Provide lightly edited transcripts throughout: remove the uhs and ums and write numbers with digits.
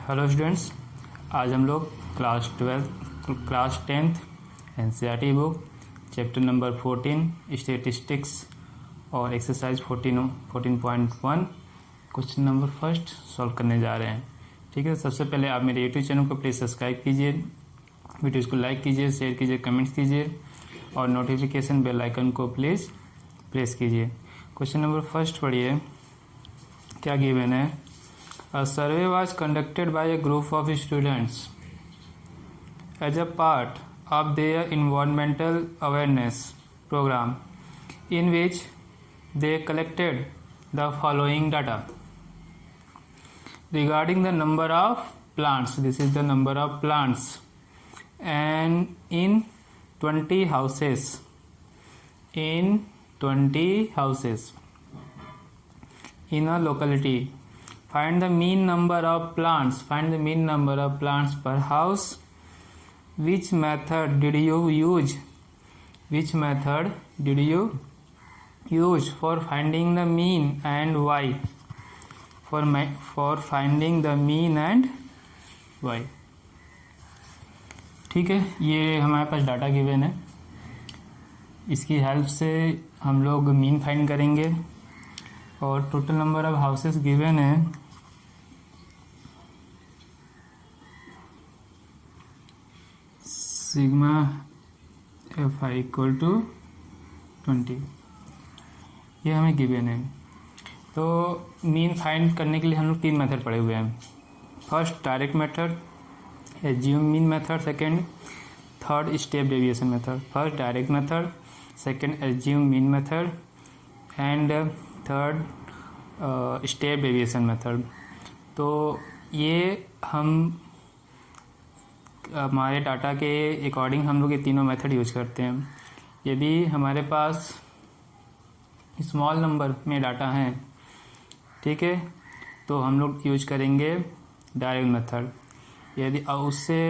Hello students, आज हम लोग class 10th NCERT book chapter number 14 statistics और exercise 14.1 question number first solve करने जा रहे हैं। ठीक है, सबसे पहले आप मेरे यूट्यूब चैनल को प्लीज़ सब्सक्राइब कीजिए, वीडियोज़ को लाइक कीजिए, शेयर कीजिए, कमेंट्स कीजिए और नोटिफिकेशन बेल आइकन को प्लीज़ प्रेस कीजिए। क्वेश्चन नंबर फर्स्ट पढ़िए, क्या गिवन है। A survey was conducted by a group of students as a part of their environmental awareness program, in which they collected the following data regarding the number of plants. This is the number of plants, and in 20 houses. In 20 houses in a locality. Find the mean number of plants. Find the mean number of plants per house. Which method did you use? Which method did you use for finding the mean and why? For finding the mean and why. ठीक है, ये हमारे पास data given है। इसकी help से हम लोग mean find करेंगे और total number of houses given है। Sigma F i equal to 20, ये हमें गिवन है। तो मीन फाइंड करने के लिए हम लोग 3 मेथड पढ़े हुए हैं। First direct method, assume mean method, second third step deviation method. First direct method, second assume mean method and third step deviation method. तो ये हम हमारे डाटा के अकॉर्डिंग हम लोग ये तीनों मेथड यूज करते हैं। यदि हमारे पास स्मॉल नंबर में डाटा हैं, ठीक है, तो हम लोग यूज करेंगे डायरेक्ट मेथड। यदि उससे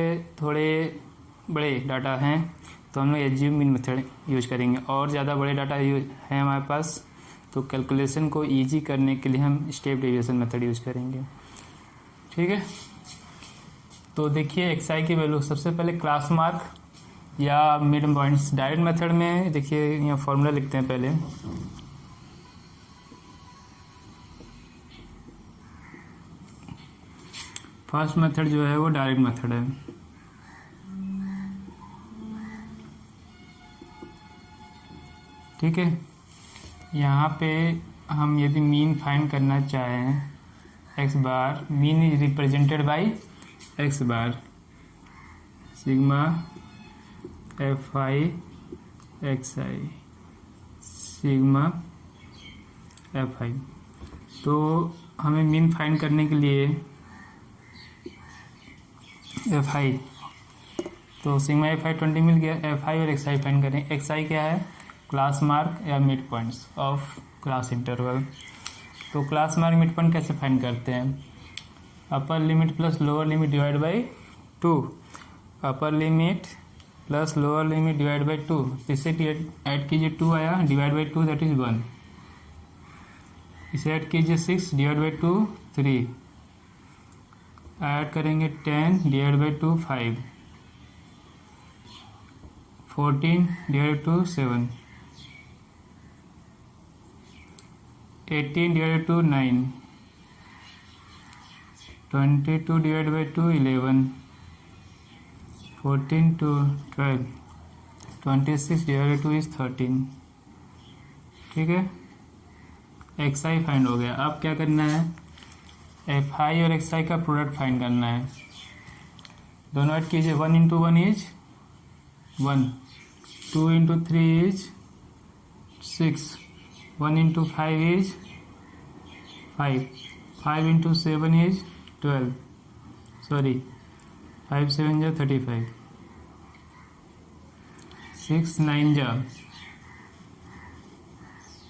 थोड़े बड़े डाटा हैं तो हम लोग एज्यूम मीन मेथड यूज करेंगे। और ज़्यादा बड़े डाटा हैं हमारे पास तो कैलकुलेशन को इजी करने के लिए हम स्टेप डेविएशन मेथड यूज करेंगे। ठीक है, तो देखिए एक्सआई की वैल्यू सबसे पहले क्लास मार्क या मिड पॉइंट्स। डायरेक्ट मेथड में देखिए यहाँ फॉर्मूला लिखते हैं पहले। फर्स्ट मेथड जो है वो डायरेक्ट मेथड है। ठीक है, यहाँ पे हम यदि मीन फाइंड करना चाहें, x bar, mean is represented by x bar, sigma F i x i, sigma F I. तो हमें मीन फाइंड करने के लिए एफ आई, तो सिग्मा एफ आई 20 मिल गया। एफ आई और एक्स आई फाइंड करें। एक्स आई क्या है? क्लास मार्क या mid points of class interval. तो क्लास मार्क मिड पॉइंट कैसे फाइंड करते हैं? Upper limit plus lower limit divide by 2। Upper limit plus lower limit divide by 2, इसे ऐड कीजिए, 2 आया, डिवाइड बाई 2 दैट इज 1। इसे add कीजिए 6 डिवाइड बाई 2 3, ऐड करेंगे 10 divide by 2 5, 14 divide by 2 7, 18 divide by 2 9, 22 divide by 2 11, 14 to 12, 26 divide by 2 is 13। ठीक है, x I find हो गया। अब क्या करना है? एफ आई और एक्स आई का प्रोडक्ट फाइंड करना है। दोनों ऐड कीजिए, 1 into 1 is 1, 2 into 3 is 6, 1 into 5 is 5, 5 into 7 is 12, sorry 5 7 जा 35, 6 9 जा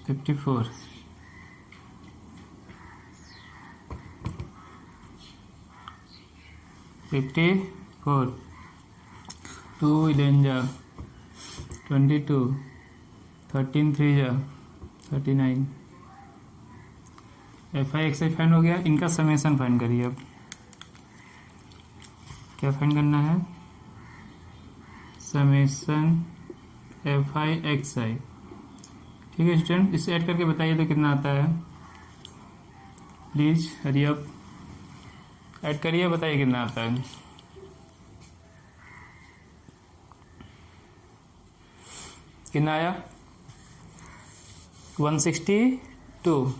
54, 54, 2 11 जा 22, 13 3 जा 39। F i x I find हो गया। इनका समेशन फाइंड करिए अब। क्या फाइंड करना है, समेशन एफ आई एक्स आई। ठीक है स्टूडेंट, इसे ऐड करके बताइए तो कितना आता है, प्लीज हरी अप, ऐड करिए, बताइए कितना आता है। कितना आया, 162।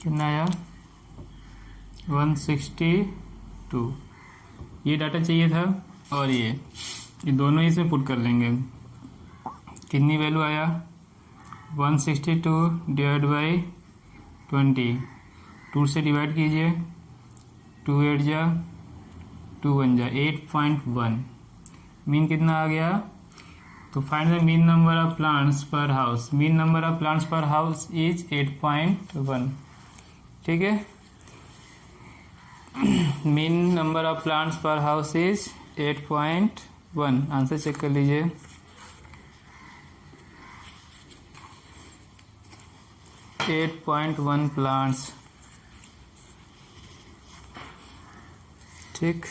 कितना आया, 162। ये डाटा चाहिए था और ये दोनों ही इसमें पुट कर लेंगे। कितनी वैल्यू आया, 162 डिवाइड बाई 20, 2 से डिवाइड कीजिए, 2 8 जा 2 1 जा 8.1। मीन कितना आ गया, तो find the mean number of plants per house. Mean number of plants per house is 8.1। ठीक है, mean number of plants per house is 8.1। Answer check कर लीजिए। Eight 8.1 plants. ठीक,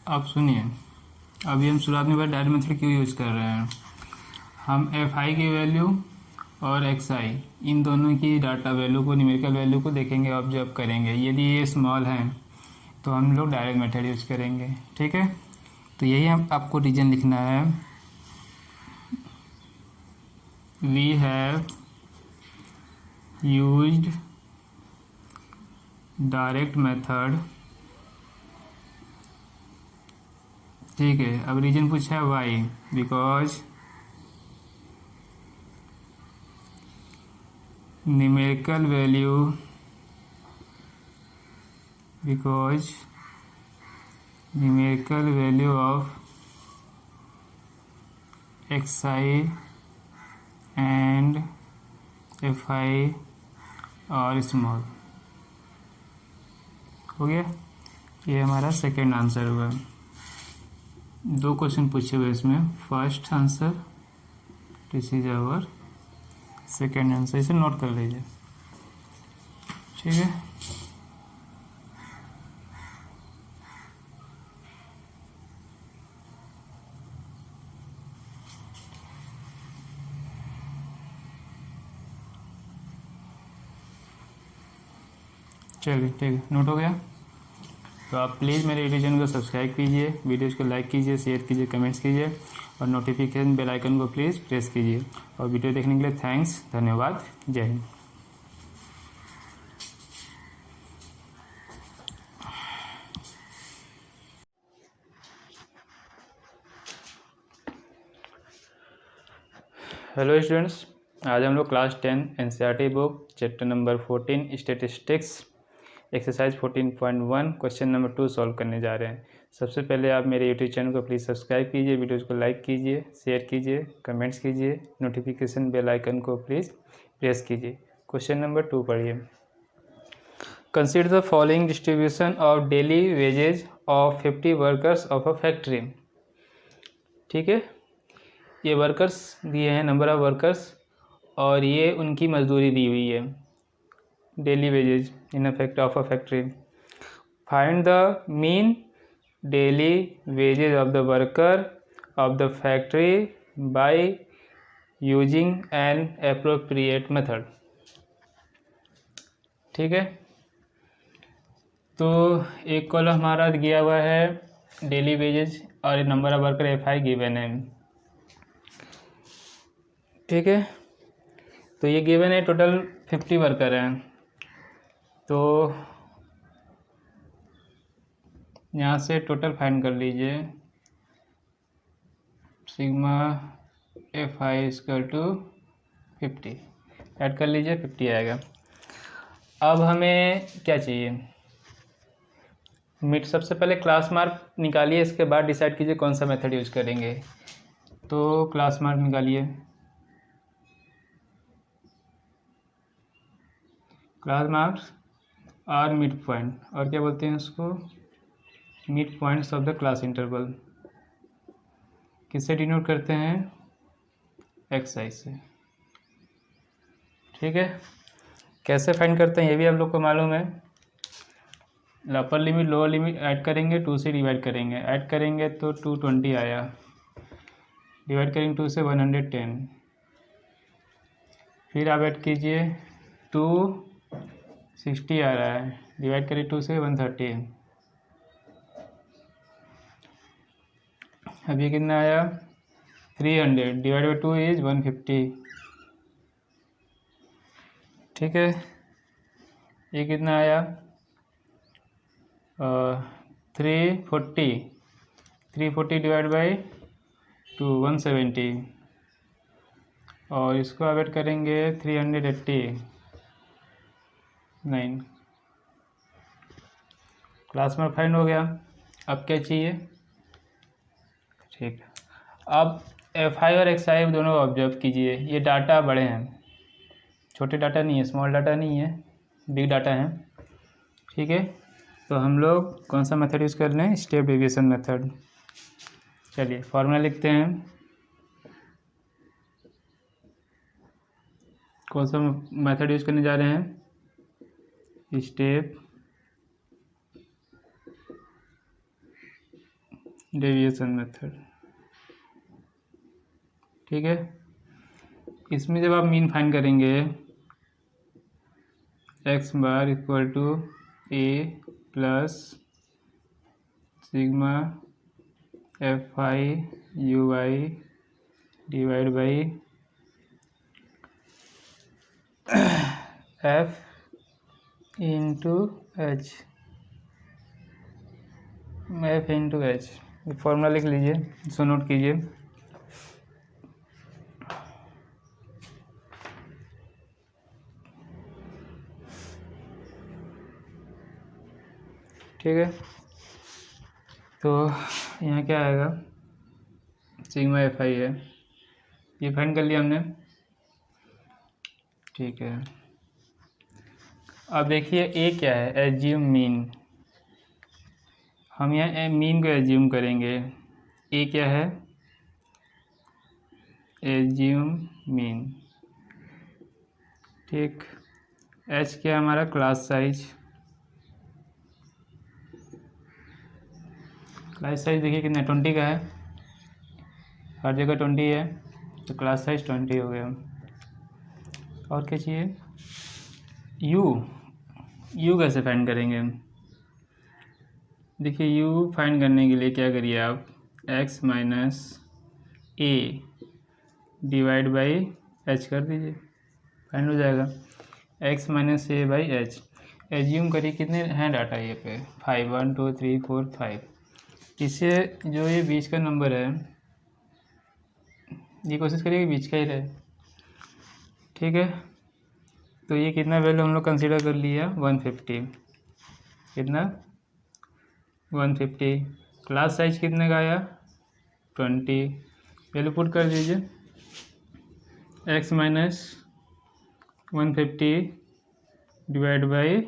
अब सुनिए, अभी हम शुरुआत में डायरेक्ट मेथड क्यों यूज कर रहे हैं। हम एफ आई की वैल्यू और एक्स आई इन दोनों की डाटा वैल्यू को, न्यूमेरिकल वैल्यू को देखेंगे, ऑब्जर्व करेंगे। यदि ये स्मॉल है तो हम लोग डायरेक्ट मेथड यूज करेंगे। ठीक है, तो यही हम आपको रीजन लिखना है। We have used direct method. ठीक है, अब रीजन पूछा है why, because numerical value, because numerical value of x i and f i और स्मॉल। हो गया, ये हमारा सेकेंड आंसर हुआ। 2 क्वेश्चन पूछे हुए इसमें, first answer, this is our second answer. इसे नोट कर लीजिए। ठीक है, चलिए ठीक है, नोट हो गया। तो आप प्लीज़ मेरे यूट्यूब चैनल को सब्सक्राइब कीजिए, वीडियोज़ को लाइक कीजिए, शेयर कीजिए, कमेंट्स कीजिए और नोटिफिकेशन बेल आइकन को प्लीज़ प्रेस कीजिए। और वीडियो देखने के लिए थैंक्स, धन्यवाद, जय हिंद। हेलो स्टूडेंट्स, आज हम लोग class 10 NCERT book chapter number 14 statistics exercise 14.1 question number 2 solve करने जा रहे हैं। सबसे पहले आप मेरे यूट्यूब चैनल को प्लीज़ सब्सक्राइब कीजिए, वीडियोज़ को लाइक कीजिए, शेयर कीजिए, कमेंट्स कीजिए, नोटिफिकेशन बेल आइकन को प्लीज़ प्रेस कीजिए। क्वेश्चन नंबर 2 पढ़िए। Consider the following distribution of daily wages of 50 workers of a factory. ठीक है, ये वर्कर्स दिए हैं, नंबर ऑफ वर्कर्स, और ये उनकी मजदूरी दी हुई है, daily wages in a factory of a factory. Find the mean daily wages of the worker of the factory by using an appropriate method. ठीक है, तो एक कॉलम हमारा दिया हुआ है डेली वेजेज और number of worker f i given है। ठीक है, तो ये गिवन है, टोटल 50 वर्कर हैं। तो यहाँ से टोटल फाइंड कर लीजिए, sigma F i equal to 50, add कर लीजिए, 50 आएगा। अब हमें क्या चाहिए, मिड सबसे पहले क्लास मार्क निकालिए, इसके बाद डिसाइड कीजिए कौन सा मेथड यूज करेंगे। तो क्लास मार्क निकालिए, क्लास मार्क्स और मिड पॉइंट, और क्या बोलते हैं उसको, mid points of the class interval. किससे डिनोट करते हैं, xi से। ठीक है, कैसे फाइंड करते हैं ये भी आप लोग को मालूम है। Upper limit lower limit add करेंगे, 2 से डिवाइड करेंगे, ऐड करेंगे तो 220 आया, डिवाइड करेंगे 2 से 110, फिर आप ऐड कीजिए 260 आ रहा है, डिवाइड करिए 2 से 130, अभी कितना आया 300, डिवाइड बाई 2 इज 150। ठीक है, ये कितना आया 340 डिवाइड बाई 2 170, और इसको आप ऐड करेंगे 389। क्लास में फाइंड हो गया। अब क्या चाहिए, ठीक है, अब FI और XI दोनों ऑब्जर्व कीजिए। ये डाटा बड़े हैं, छोटे डाटा नहीं है, स्मॉल डाटा नहीं है, बिग डाटा है। ठीक है, तो हम लोग कौन सा मेथड यूज़ कर रहे हैं, स्टेप डेविएशन मेथड। चलिए फॉर्मूला लिखते हैं, कौन सा मेथड यूज़ करने जा रहे हैं, स्टेप डेविएशन मेथड। ठीक है, इसमें जब आप मीन फाइंड करेंगे, x bar equal to a plus sigma FI UI divide by F into H, F into H, formula लिख लीजिए, इसको नोट कीजिए। ठीक है, तो यहाँ क्या आएगा, सिग्मा FI है, ये फाइंड कर लिया हमने। ठीक है, अब देखिए ए क्या है, एज्यूम मीन। हम यहाँ मीन को एज्यूम करेंगे। ए क्या है, एज्यूम मीन। ठीक, एच क्या है हमारा, क्लास साइज। क्लास साइज देखिए कितना 20 का है, हर जगह 20 है, तो क्लास साइज 20 हो गया। और क्या चाहिए, यू कैसे फाइंड करेंगे। देखिए यू फाइंड करने के लिए क्या करिए आप, x minus A divide by H कर दीजिए, फाइंड हो जाएगा, x minus A by H. Assume करिए कितने हैं डाटा ये पे, 5 1 2 3 4 5। इससे जो ये बीच का नंबर है, ये कोशिश करिए कि बीच का ही रहे। ठीक है, तो ये कितना वैल्यू हम लोग कंसीडर कर लिया, 150। कितना, 150। क्लास साइज कितने का आया, 20। वैल्यू पुट कर दीजिए, x माइनस 150 डिवाइड बाई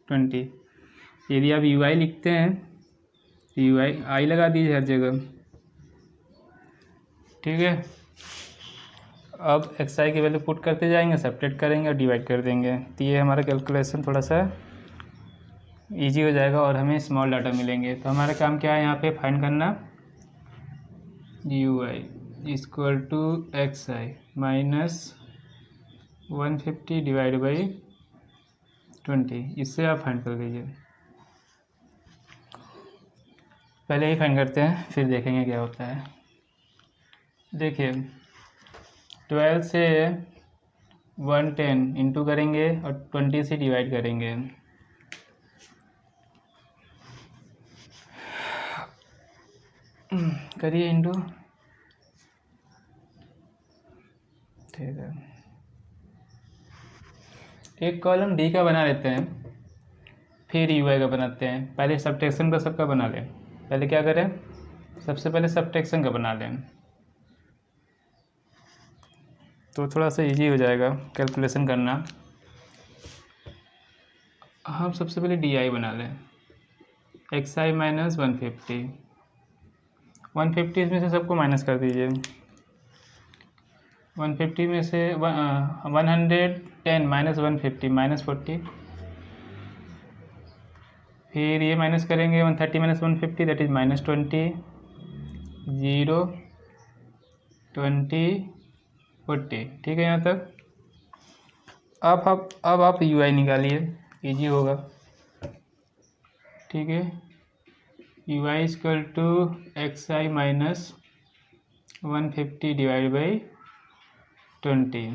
20। यदि आप UI लिखते हैं तो आई लगा दीजिए हर जगह। ठीक है, अब XI की वैल्यू पुट करते जाएंगे, सब्ट्रैक्ट करेंगे और डिवाइड कर देंगे, तो ये हमारा कैलकुलेशन थोड़ा सा इजी हो जाएगा और हमें स्मॉल डाटा मिलेंगे। तो हमारा काम क्या है यहाँ पे, फाइंड करना UI equal to XI minus 150 divide by 20। इससे आप फाइंड कर लीजिए। पहले ही फाइंड करते हैं, फिर देखेंगे क्या होता है। देखिए 12 से 110 इंटू करेंगे और 20 से डिवाइड करेंगे। करिए इंटू, ठीक है, एक कॉलम डी का बना लेते हैं, फिर UI का बनाते हैं। पहले सब्ट्रैक्शन का सबका बना लें। पहले क्या करें, सबसे पहले सब्ट्रैक्शन का बना लें, तो थोड़ा सा इजी हो जाएगा कैलकुलेशन करना। हम सबसे पहले DI बना लें, XI माइनस 150 150 इसमें से सबको माइनस कर दीजिए। 150 में से 110 माइनस 150 माइनस 40, फिर ये माइनस करेंगे 130 माइनस 150 दैट इज माइनस 20, 0 20 40। ठीक है यहाँ तक। अब आप यू आई निकालिए, इजी होगा। ठीक है, u i equal to x i minus 150 divide by 20।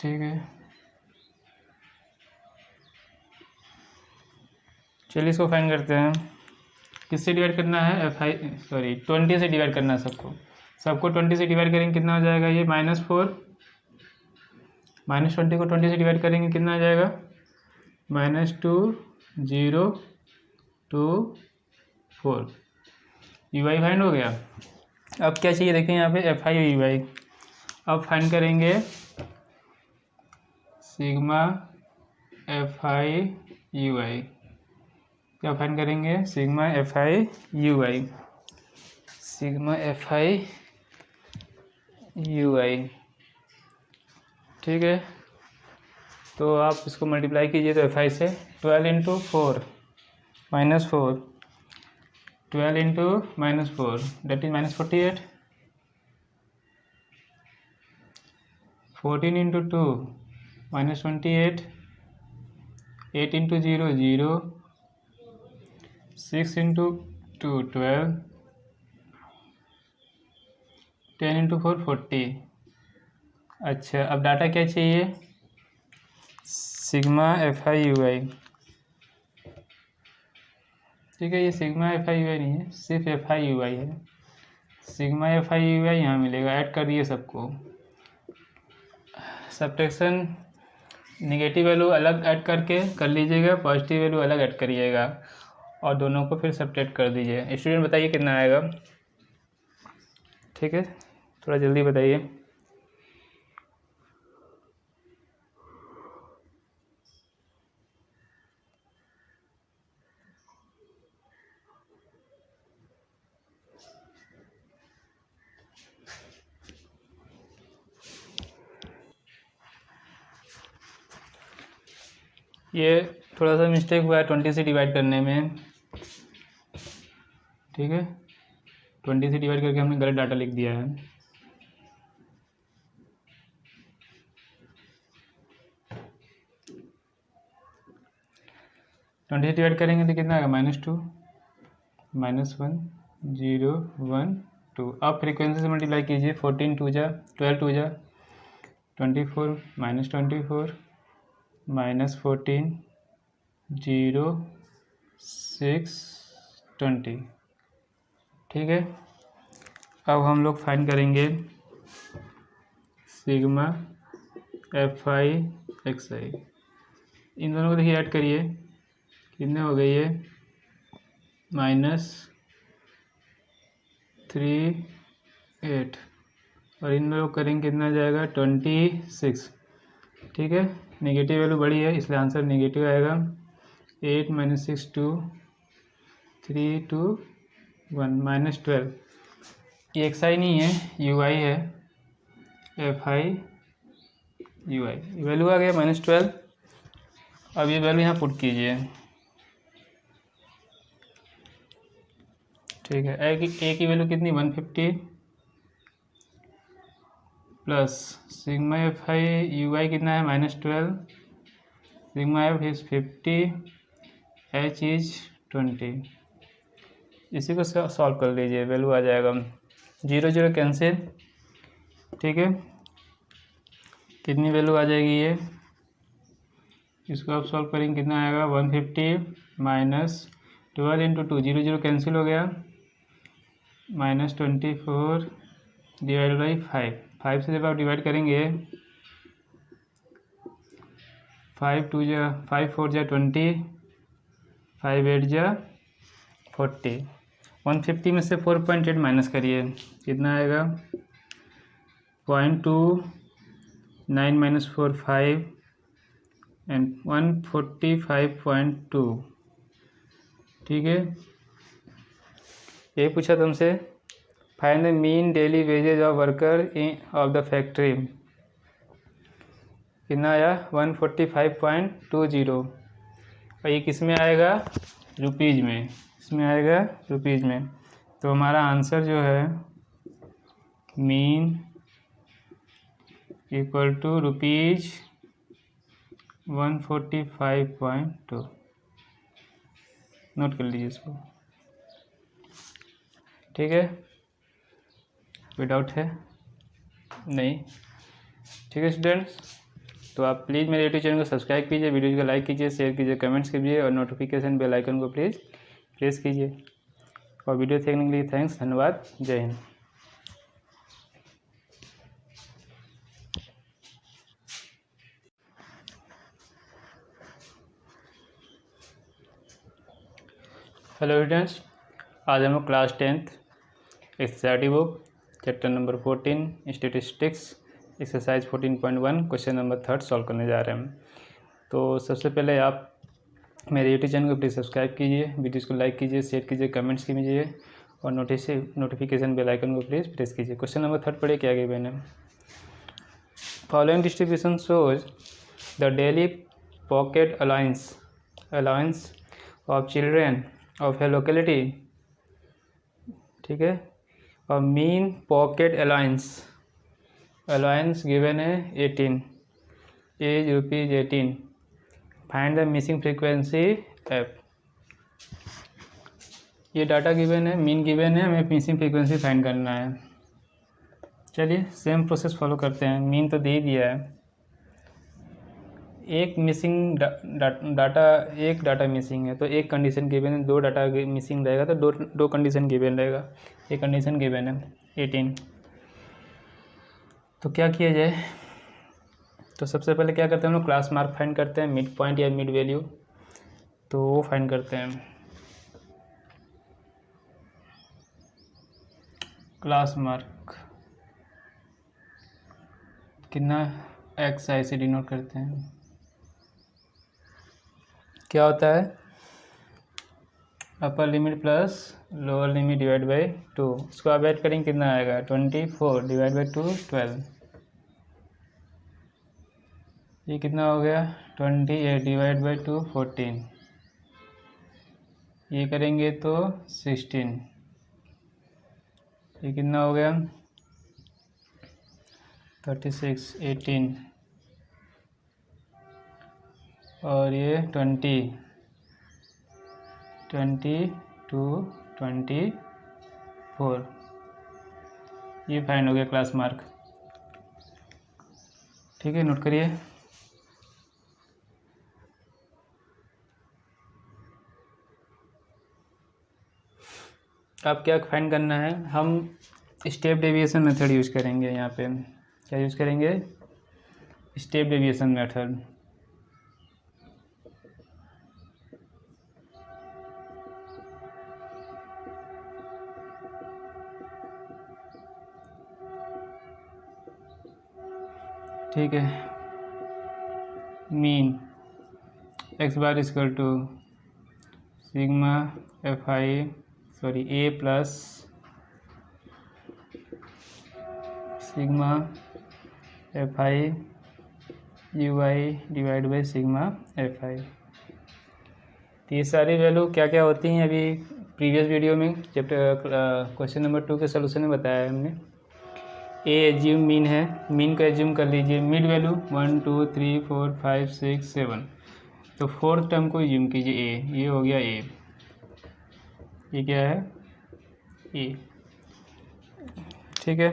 ठीक है, चलिए इसको फाइंड करते हैं। किससे डिवाइड करना है? 20 से डिवाइड करना है सबको 20 से डिवाइड करेंगे कितना हो जाएगा? ये -4, -20 को 20 से डिवाइड करेंगे कितना आ जाएगा? -2 0 2 4। यू आई फाइंड हो गया। अब क्या चाहिए देखें यहाँ पे एफ आई यू आई। अब फाइंड करेंगे sigma F I you i. क्या फाइंड करेंगे? Sigma F I you i, sigma F I you i. ठीक है, तो आप इसको मल्टीप्लाई कीजिए तो एफ आई से 12 into 4 -4, 12 into -4 that is -48, 14 into 2 -28, 8 into 0 0, 6 into 2 12, 10 into 4 40। अच्छा, अब डाटा क्या चाहिए? Sigma F I you i. ठीक है, ये सिग्मा एफ आई यू आई नहीं है, सिर्फ एफ आई यू आई है। सिग्मा एफ आई यू आई यहाँ मिलेगा, ऐड कर दिए सबको। सब्ट्रैक्शन निगेटिव वैल्यू अलग ऐड करके कर लीजिएगा, पॉजिटिव वैल्यू अलग ऐड करिएगा और दोनों को फिर सब्ट्रैक्ट कर दीजिए। स्टूडेंट बताइए कितना आएगा? ठीक है, थोड़ा जल्दी बताइए। ये थोड़ा सा मिस्टेक हुआ है 20 से डिवाइड करने में। ठीक है, 20 से डिवाइड करके हमने गलत डाटा लिख दिया है। ट्वेंटी से डिवाइड करेंगे तो कितना आएगा? -2 -1 0 1 2। अब फ्रीक्वेंसी से मल्टीप्लाई कीजिए। 14 2 जा 12 2 जा 24 -24 -14 0 6 20। ठीक है, अब हम लोग फाइंड करेंगे सिग्मा एफ आई एक्स आई। इन दोनों को देखिए ऐड करिए, कितने हो गए ये? -38 और इन दोनों करेंगे कितना जाएगा? 26। ठीक है, नेगेटिव वैल्यू बड़ी है इसलिए आंसर नेगेटिव आएगा। 8 - 6 2 3 2 1 -12। ये एक्स आई नहीं है, यू आई है, f I you i. Value आ गया -12। अब ये वैल्यू यहाँ पुट कीजिए। ठीक है, ए की वैल्यू कितनी? 150 plus sigma F I you I कितना है? -12। Sigma F is 50, H is 20। इसी को सॉल्व कर लीजिए, वैल्यू आ जाएगा 0 0 कैंसिल। ठीक है, कितनी वैल्यू आ जाएगी ये? इसको आप सॉल्व करेंगे कितना आएगा? 150 माइनस 12 इंटू 2 0 0 कैंसिल हो गया, -24 डिवाइड बाई 5 से जब आप डिवाइड करेंगे 5 2 जा 5 4 जा 20, 5 8 जा 40। 150 में से 4.8 माइनस करिए, कितना आएगा? 0.29 - 4 5 एंड 145.2। ठीक है, ये पूछा तुमसे, find the mean daily wages of worker of the factory. कितना आया? 145.20। और ये किस में आएगा? रुपीज़ में। इसमें आएगा रुपीज़ में। तो हमारा आंसर जो है mean equal to rupees 145.2। Note कर लीजिए इसको, ठीक है। कोई डाउट है? नहीं, ठीक है स्टूडेंट्स। तो आप प्लीज़ मेरे यूट्यूब चैनल को सब्सक्राइब कीजिए, वीडियो को लाइक कीजिए, शेयर कीजिए, कमेंट्स कीजिए और नोटिफिकेशन बेल आइकन को प्लीज़ प्रेस कीजिए। और वीडियो देखने के लिए थैंक्स, धन्यवाद, जय हिंद। हेलो स्टूडेंट्स, आज हम लोग class 10th SCERT book chapter number 14 statistics exercise 14.1 question number 3 solve करने जा रहे हैं। तो सबसे पहले आप मेरे यूट्यूब चैनल को प्लीज़ सब्सक्राइब कीजिए, वीडियोज़ को लाइक कीजिए, शेयर कीजिए, कमेंट्स कीजिए और नोटिफिकेशन बेल आइकन को प्लीज़ प्रेस कीजिए। क्वेश्चन नंबर 3 पढ़े, क्या गिवन है? Following distribution shows the daily pocket allowance of children of A locality, ठीक है। और मीन पॉकेट अलाउंस गिवन है 18, as ₹18। Find the missing frequency f. ये डाटा गिवन है, मीन गिवन है, हमें मिसिंग फ्रीक्वेंसी फाइंड करना है। चलिए सेम प्रोसेस फॉलो करते हैं। मीन तो दे ही दिया है, एक मिसिंग एक डाटा मिसिंग है तो एक कंडीशन गिवन है, 2 डाटा मिसिंग रहेगा तो दो कंडीशन गिवन रहेगा। एक कंडीशन गिवन है 18। तो क्या किया जाए? तो सबसे पहले क्या करते हैं हम लोग? क्लास मार्क फाइंड करते हैं, मिड पॉइंट या मिड वैल्यू, तो वो फाइंड करते हैं। क्लास मार्क कितना एक्स आई से डिनोट करते हैं। क्या होता है? Upper limit plus lower limit divide by 2। इसको आप ऐड करेंगे कितना आएगा? 24 डिवाइड बाई 2 12। ये कितना हो गया? 28 डिवाइड बाई 2 14। ये करेंगे तो 16। ये कितना हो गया? 36 18 और ये 20 22 24। ये फाइंड हो गया क्लास मार्क, ठीक है। नोट करिए। अब क्या फाइंड करना है? हम स्टेप डेविएशन मेथड यूज करेंगे। यहाँ पे क्या यूज करेंगे? Step deviation method. ठीक है। Mean x bar equal to sigma a plus sigma FI UI divide by sigma FI। तो ये सारी वैल्यू क्या क्या होती हैं अभी प्रीवियस वीडियो में चैप्टर क्वेश्चन नंबर 2 के सोल्यूशन में बताया है हमने। ए एज्यूम मीन है, मीन को एज्यूम कर लीजिए। मिड वैल्यू 1 2 3 4 5 6 7, तो फोर्थ टर्म को एज्यूम कीजिए ए। ये हो गया ए, ये क्या है? ए, ठीक है।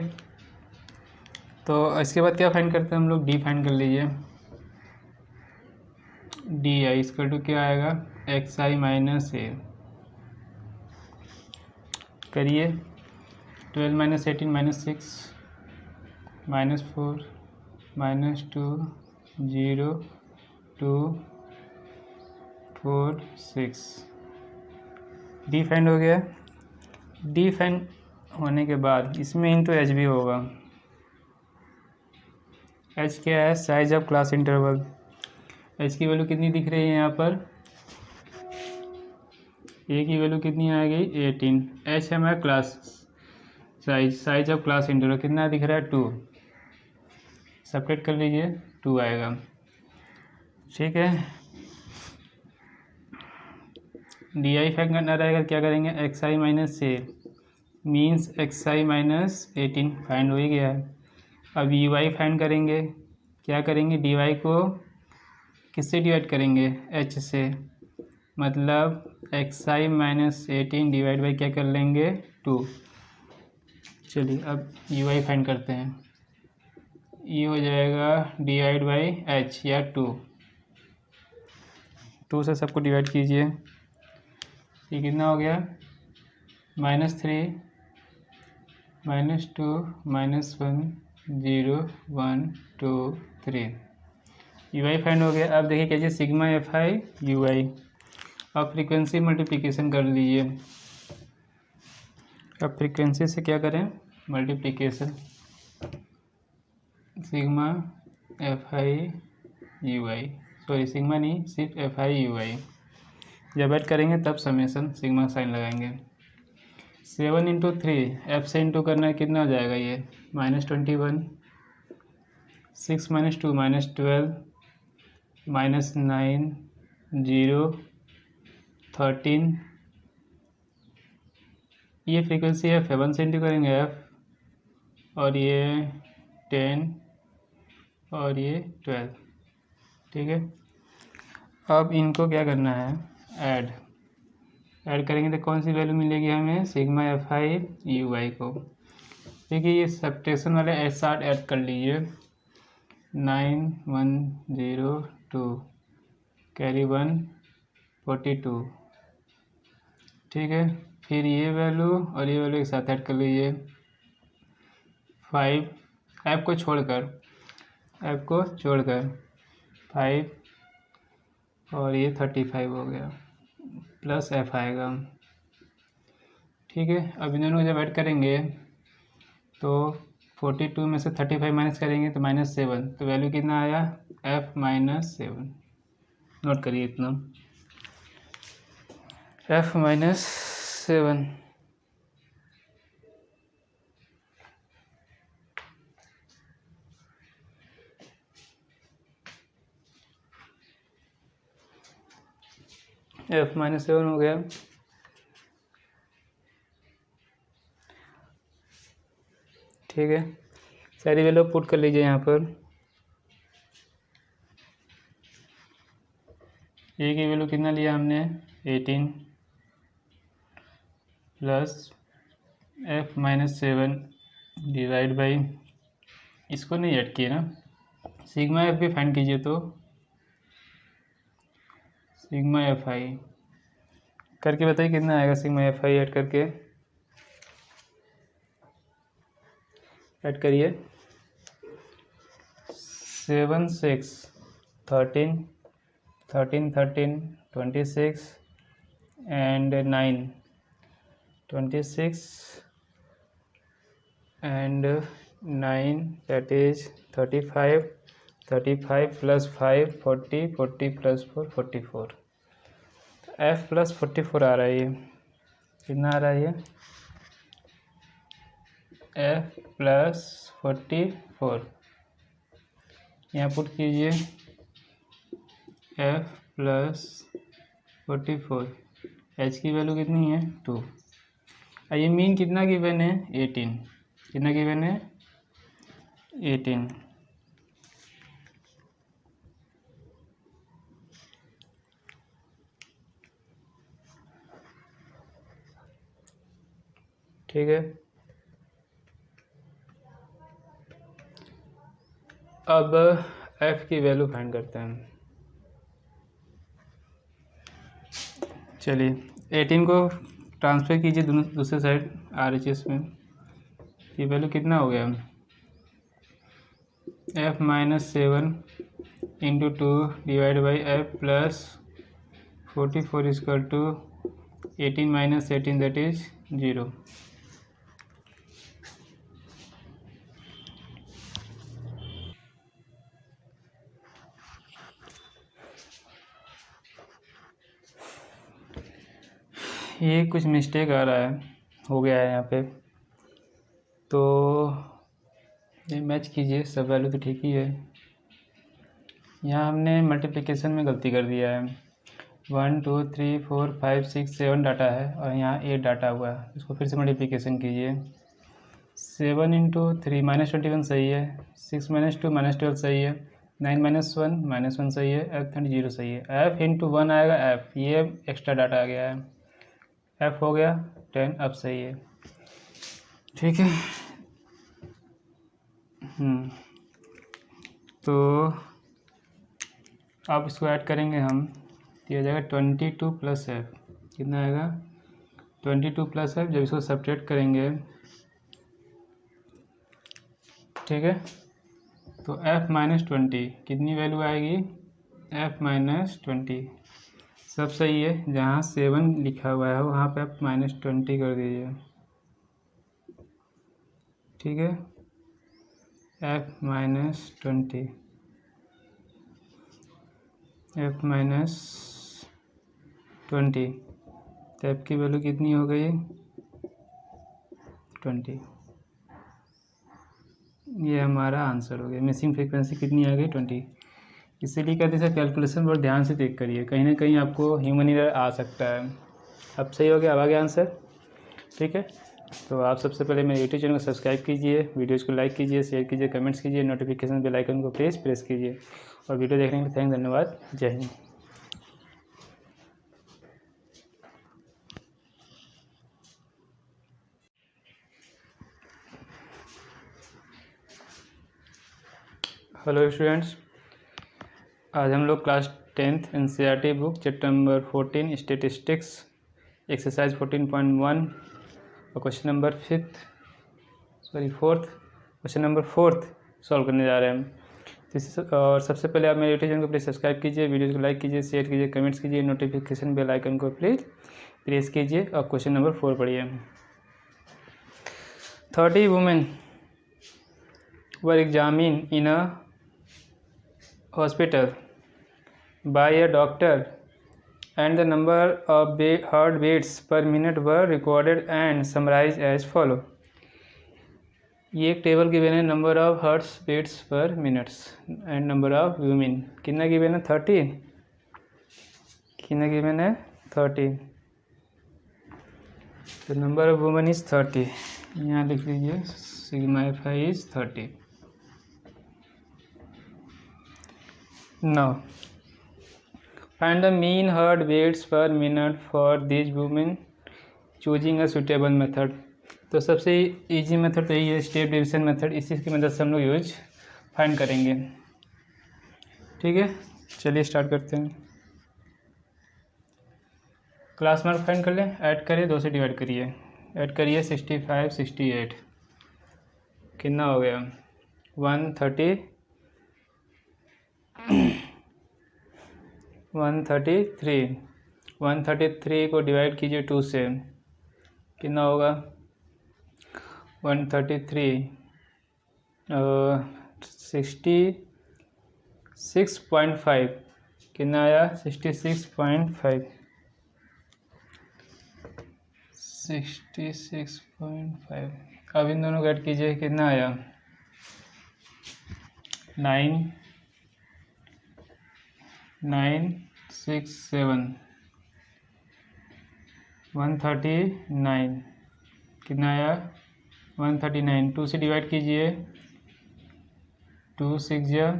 तो इसके बाद क्या फाइंड करते हैं हम लोग? डी फाइंड कर लीजिए। डी आई इसका टू क्या आएगा? XI माइनस ए। करिए 12 minus 18 minus 6 minus 4 minus 2 0 2 4 6। D find हो गया। डी फाइंड होने के बाद इसमें इंटू एच भी होगा। एच क्या है? Size of class interval. H की वैल्यू कितनी दिख रही है यहाँ पर? ए की वैल्यू कितनी आ गई 18। एच है हमारा class size of class interval कितना दिख रहा है 2, सेपरेट कर लीजिए 2 आएगा। ठीक है, डी आई फाइंड करना रहेगा, क्या करेंगे x i minus A means x i minus 18 find हो ही गया है। अब यू आई फाइंड करेंगे, क्या करेंगे डी वाई को किससे डिवाइड करेंगे एच से, मतलब x i minus 18 divide by क्या कर लेंगे 2। चलिए अब यू आई फाइंड करते हैं, ये हो जाएगा डिवाइड बाई एच या 2 से सबको डिवाइड कीजिए, ये कितना हो गया -3 -2 -1 0 1 2 3। यू आई फाइंड हो गया। अब देखिए कैसे सिग्मा एफ आई यू आई। अब फ्रीक्वेंसी मल्टीप्लिकेशन कर लीजिए। अब फ्रीक्वेंसी से क्या करें multiplication, sigma F I you I, sorry sigma नहीं सिर्फ एफ आई यू आई। जब ऐड करेंगे तब समेसन सिग्मा साइन लगाएंगे। 7 × 3 एफ से इंटू करना है, कितना हो जाएगा ये -21, 6 - 2 -12 -9 0 13। ये फ्रीक्वेंसी एफ है, 1 से इंटू करेंगे एफ, और ये 10 और ये 12। ठीक है, अब इनको क्या करना है ऐड करेंगे तो कौन सी वैल्यू मिलेगी हमें सिग्मा एफ आई यू आई को। देखिए ये सब्ट्रैक्शन वाले एस आर ऐड कर लीजिए, 9102 कैरी 1 42। ठीक है, फिर ये वैल्यू और ये वैल्यू एक साथ ऐड कर लीजिए 5, ऐप को छोड़कर 5 और ये 35 हो गया, प्लस एफ आएगा। ठीक है, अब इन दोनों को जब ऐड करेंगे तो 42 में से 35 माइनस करेंगे तो -7, तो वैल्यू कितना आया f -7। नोट करिए इतना f -7। f -7 हो गया। ठीक है, सारी वैल्यू पुट कर लीजिए यहाँ पर। ए की वैल्यू कितना लिया हमने 18 प्लस f -7 डिवाइड बाई, इसको नहीं ऐड किए ना, सिग्मा एफ भी फाइंड कीजिए तो सिग्मा एफ आई करके बताइए कितना आएगा सिग्मा एफ आई ऐड करके। ऐड करिए 7 6 13 13 13 26 and 9 26 and 9, that is 35 35 plus 5 40 40 plus 4 44। f plus 44 आ रहा है, ये कितना आ रहा है ये f प्लस 44। यहाँ पुट कीजिए f प्लस 44, h की वैल्यू कितनी है 2, और ये मीन कितना गिवन है 18, कितना गिवन है 18। ठीक है, अब f की वैल्यू फाइंड करते हैं। चलिए 18 को ट्रांसफर कीजिए दूसरे साइड RHS में, ये वैल्यू कितना हो गया f -7 × 2 divide by f plus 44 equal to 18 - 18 that is 0। ये कुछ मिस्टेक आ रहा है, हो गया है यहाँ पे, तो ये मैच कीजिए, सब वैल्यू तो ठीक ही है। यहाँ हमने मल्टीप्लिकेशन में गलती कर दिया है। 1 2 3 4 5 6 7 डाटा है और यहाँ 8 डाटा हुआ है। इसको फिर से मल्टीप्लिकेशन कीजिए। 7 इंटू 3 -21 सही है, 6 -2 -12 सही है, 9 -1 -1 सही है, F 0 सही है। F इंटू 1 आएगा F, ये एक्स्ट्रा डाटा आ गया है, F हो गया 10, अब सही है। ठीक है, तो अब इसको ऐड करेंगे हम, तो आ जाएगा 22 + F, कितना आएगा 22 + F। जब इसको सब्ट्रैक्ट करेंगे, ठीक है, तो F -20 कितनी वैल्यू आएगी, F -20। सब सही है, जहाँ 7 लिखा हुआ है वहाँ पे आप -20 कर दीजिए। ठीक है, F -20, F -20, तो F की वैल्यू कितनी हो गई 20। ये हमारा आंसर हो गया। मिसिंग फ्रीक्वेंसी कितनी आ गई 20। इसीलिए कहते हैं कैलकुलेशन बहुत ध्यान से चेक करिए, कहीं ना कहीं आपको ह्यूमन एरर आ सकता है। अब सही हो गया, अब आ गया आंसर। ठीक है, तो आप सबसे पहले मेरे यूट्यूब चैनल को सब्सक्राइब कीजिए, वीडियोज़ को लाइक कीजिए, शेयर कीजिए, कमेंट्स कीजिए, नोटिफिकेशन बेल आइकन को प्रेस कीजिए। और वीडियो देखने के लिए थैंक, धन्यवाद, जय हिंद। हेलो स्टूडेंट्स, आज हम लोग class 10th NCERT book chapter number 14 statistics exercise 14.1 और क्वेश्चन नंबर 4th सॉल्व करने जा रहे हैं। और सबसे पहले आप मेरे यूट्यूब चैनल को प्लीज़ सब्सक्राइब कीजिए, वीडियोज़ को लाइक कीजिए, शेयर कीजिए, कमेंट्स कीजिए, नोटिफिकेशन बेल आइकन को प्रेस कीजिए और क्वेश्चन नंबर 4 पढ़िए। 30 women were examined in a hospital by a doctor and the number of heartbeats per minute were recorded and summarized as follow। ये एक table given है, number of hearts beats पर minutes and number of women. कितना given है 30, कितना given है 30, तो number of women is 30। यहाँ लिख लीजिए sigma Fi is 30। Now, find the mean heart beats per minute for these women, choosing a suitable method। तो सबसे इजी मेथड तो यही है, स्टेप डिवीजन मेथड। इसी की मदद से हम लोग यूज फाइंड करेंगे। ठीक है, चलिए स्टार्ट करते हैं। क्लास मार्क फाइंड कर लें, ऐड करिए, 2 से डिवाइड करिए, ऐड करिए 65 68, कितना हो गया 133 को डिवाइड कीजिए 2 से, कितना होगा 133 66.5, कितना आया 66.5, 66.5। अब इन दोनों को ऐड कीजिए, कितना आया 967, 139, कितना आया 139। 2 से डिवाइड कीजिए, 2 6 जा,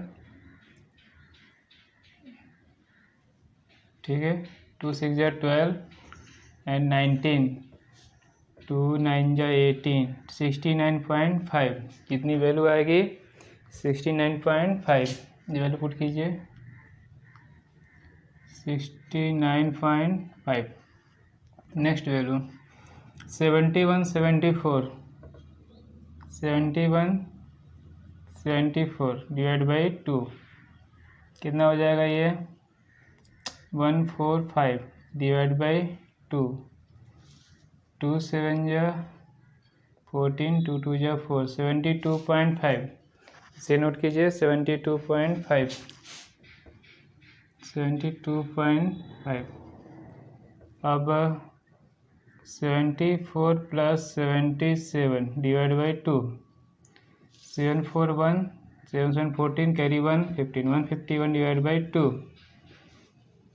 ठीक है, 2 6 जा 12 एंड 19, 2 9 जा 18, 69.5। कितनी वैल्यू आएगी 69.5। ये वैल्यू पुट कीजिए 69.5। नेक्स्ट वैल्यू 71 74 डिवाइड बाई 2, कितना हो जाएगा ये 145 डिवाइड बाई 2, 2 7 जा 14, 2 2 जा 4, 72.5। इसे नोट कीजिए 72.5। अब 74 plus 77 divide by 2, 7 4 1, 7 7 14, carry 1 15, 151 divide by 2,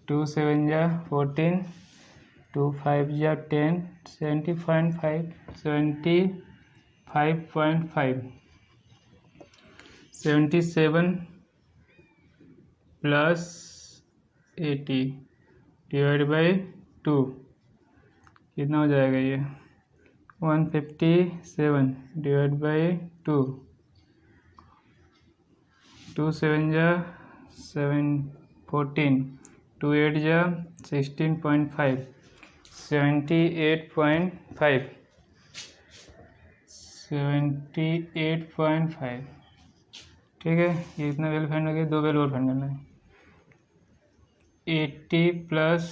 2 7 जा 14, 2 5 जा 10, 70.5, 75.5, 77 प्लस 80 डिवाइड बाई 2 कितना हो जाएगा ये 157 डिवाइड बाई 2, 2 7 जा 7 14, 2 8 जा 16.5, 78.5, 78.5। ठीक है, ये इतना वैल्यू फाइंड हो गया, दो वैल्यू और फाइंड करना है। 80 plus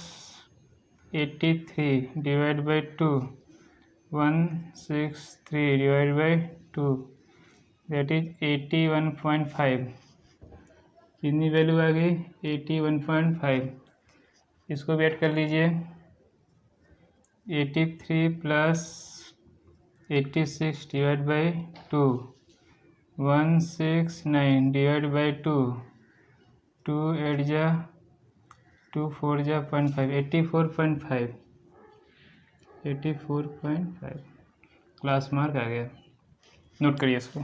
83 divide by 2, 163 divide by 2, that is 81.5। कितनी वैल्यू आ गई 81.5। इसको भी ऐड कर लीजिए। 83 plus 86 divide by 2, 169 divide by 2, 2 8 जा 2 4 जा 0.5, 84.5, 84.5 क्लास मार्क आ गया। नोट करिए इसको।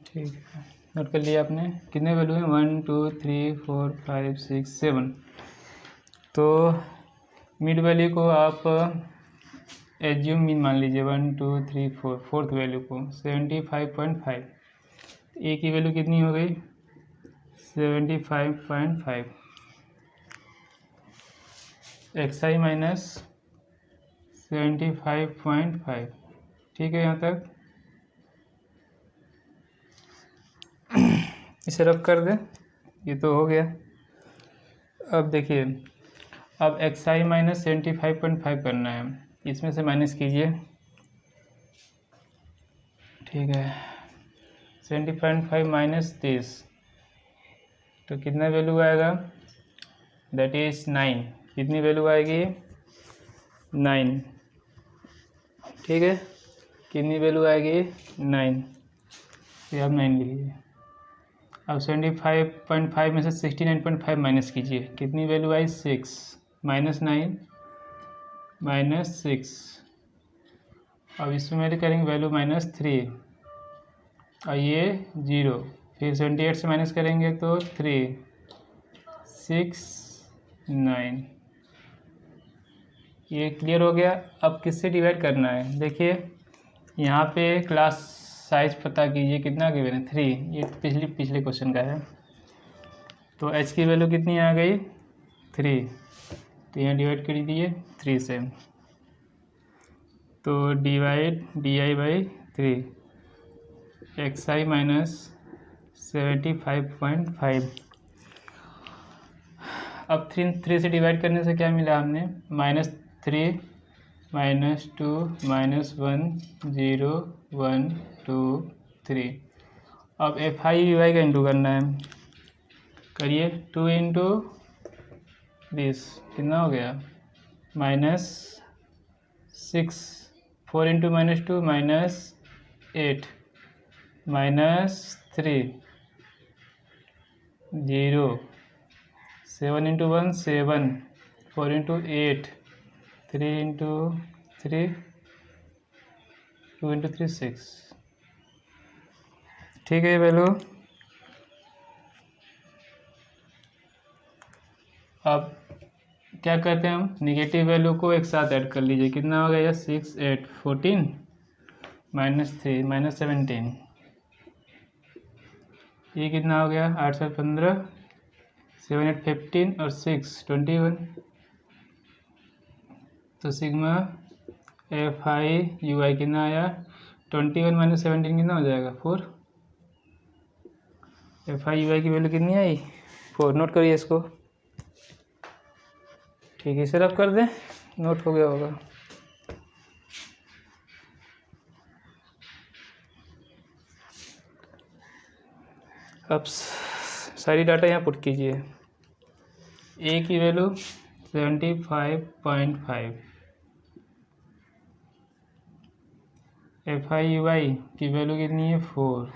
ठीक है, नोट कर लिया आपने। कितने वैल्यू हैं 1 2 3 4 5 6 7। तो मिड वैल्यू को आप एज्यूम मीन मान लीजिए 1 2 3 4, फोर्थ वैल्यू को 75.5। ए की वैल्यू कितनी हो गई 75.5। X i minus 75.5। ठीक है, यहाँ तक इसे रब कर दें, ये तो हो गया। अब देखिए, अब एक्स आई माइनस 75.5 करना है, इसमें से माइनस कीजिए। ठीक है, 70.5 माइनस 30, तो कितना वैल्यू आएगा दैट इज 9। कितनी वैल्यू आएगी 9। ठीक है, कितनी वैल्यू आएगी 9, ये आप 9 लिखिए। अब 75.5 में से 69.5 माइनस कीजिए, कितनी वैल्यू आई 6, -9 -6। अब इसमें मेरे करेंगे वैल्यू -3 और ये 0, फिर 78 से माइनस करेंगे तो 3 6 9। ये क्लियर हो गया। अब किससे डिवाइड करना है, देखिए यहाँ पे क्लास साइज पता कीजिए कितना गिवन है 3, ये पिछले क्वेश्चन का है। तो h की वैल्यू कितनी आ गई 3, तो यहाँ डिवाइड कर दीजिए 3 से, तो divide di by 3, x i minus 75.5। अब 3 से डिवाइड करने से क्या मिला हमने -3 -2 -1 0 1 2 3। अब एफ आई यू आई का इंटू करना है, करिए 2 इंटू दिस, कितना हो गया -6, 4 into -2 -8, -3 0, 7 into 1 7, 4 into 8, 3 into 3, 2 into 3 6। ठीक है वैल्यू। अब क्या करते हैं हम, निगेटिव वैल्यू को एक साथ ऐड कर लीजिए, कितना हो गया 6 8 14 -3 -17, ये कितना हो गया 8 7 15, 7 8 15 और 6 21। तो sigma F I you I कितना आया 21 - 17 कितना हो जाएगा 4। एफ आई यू आई की वैल्यू कितनी आई 4। नोट करिए इसको। ठीक है, इसे रब कर दें, नोट हो गया होगा। अब सारी डाटा यहाँ पुट कीजिए। ए की वैल्यू 75.5, FI/UI की वैल्यू कितनी है 4,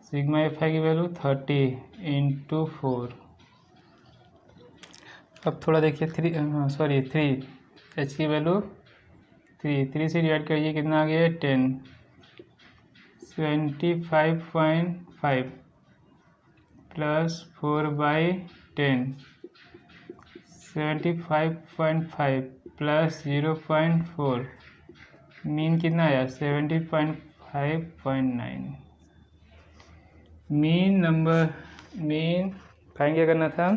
सिग्मा FI की वैल्यू 30 × 4। अब थोड़ा देखिए 3 H की वैल्यू 3 से डिवाइड करिए, कितना आ गया 10, 75.5 प्लस 4/10, 75.5 प्लस 0.4, मीन कितना आया 70.5.9। मीन फाइंड क्या करना था,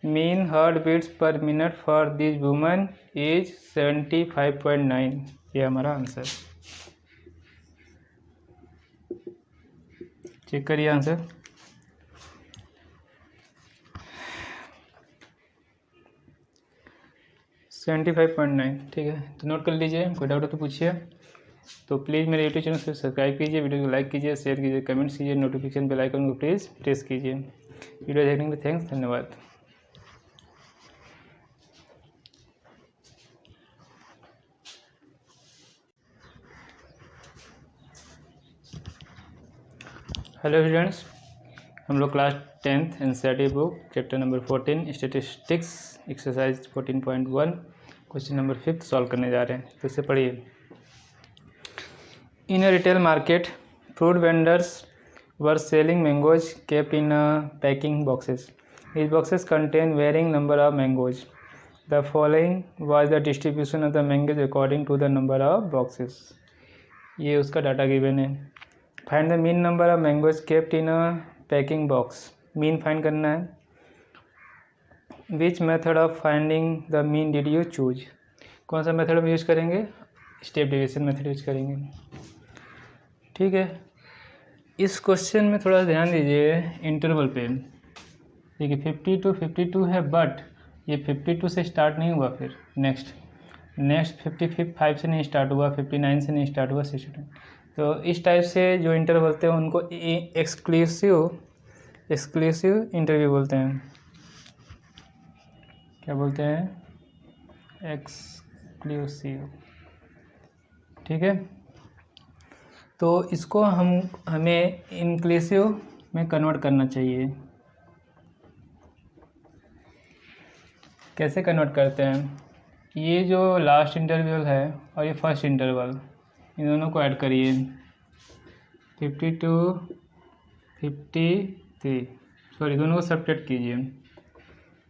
mean heart beats per minute for this woman is 75.9। ये हमारा आंसर। चेक करिए आंसर। ठीक है, तो नोट कर लीजिए, कोई डाउट हो तो पूछिए। तो प्लीज़ मेरे यूट्यूब चैनल से सब्सक्राइब कीजिए, वीडियो को लाइक कीजिए, शेयर कीजिए, कमेंट्स कीजिए, नोटिफिकेशन बेल आइकन को प्लीज़ प्रेस कीजिए। वीडियो देखने के लिए थैंक्स, धन्यवाद। हेलो स्टूडेंट्स, हम लोग class 10th NCERT book chapter number 14 statistics exercise 14.1 question number 5 solve करने जा रहे हैं। तो इसे पढ़िए। In a retail market, fruit vendors were selling mangoes kept in packing boxes. These boxes contain varying number of mangoes. The following was the distribution of the mangoes according to the number of boxes. ये उसका data given है। Find the mean number of mangoes kept in a packing box. Mean find करना है। Which method of finding the mean did you choose. कौन सा method हम use करेंगे, step division method use करेंगे। ठीक है, इस क्वेश्चन में थोड़ा ध्यान दीजिए इंटरवल पे। देखिए 50 to 52 है, बट ये 52 से स्टार्ट नहीं हुआ, फिर नेक्स्ट 55 से नहीं स्टार्ट हुआ, 59 से नहीं स्टार्ट हुआ, 62। तो इस टाइप से जो इंटरवल बोलते हैं उनको एक्सक्लूसिव इंटरव्यू बोलते हैं। क्या बोलते हैं, एक्सक्लूसिव। ठीक है, तो इसको हमें इंक्लूसिव में कन्वर्ट करना चाहिए। कैसे कन्वर्ट करते हैं, ये जो लास्ट इंटरवल है और ये फर्स्ट इंटरवल, इन दोनों को ऐड करिए। 52 53, सॉरी दोनों को सब्ट्रैक्ट कीजिए,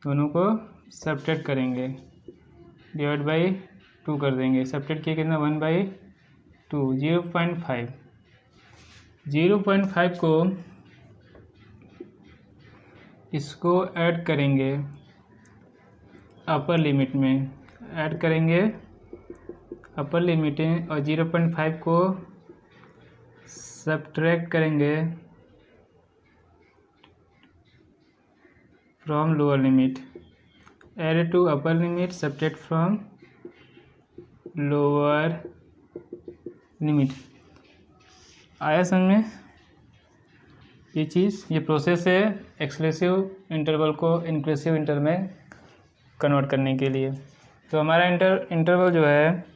दोनों को सब्ट्रैक्ट करेंगे, डिवाइड बाई 2 कर देंगे। सब्ट्रैक्ट किए कितना 1/2, 0.5 को इसको ऐड करेंगे अपर लिमिट में, ऐड करेंगे अपर लिमिट में, और 0.5 को सब्ट्रैक्ट करेंगे from lower limit. Add to upper limit, subtract from lower limit. आया समझ में ये चीज़, ये प्रोसेस है एक्सक्लूसिव इंटरवल को इंक्लूसिव इंटरवल में कन्वर्ट करने के लिए। तो हमारा इंटरवल जो है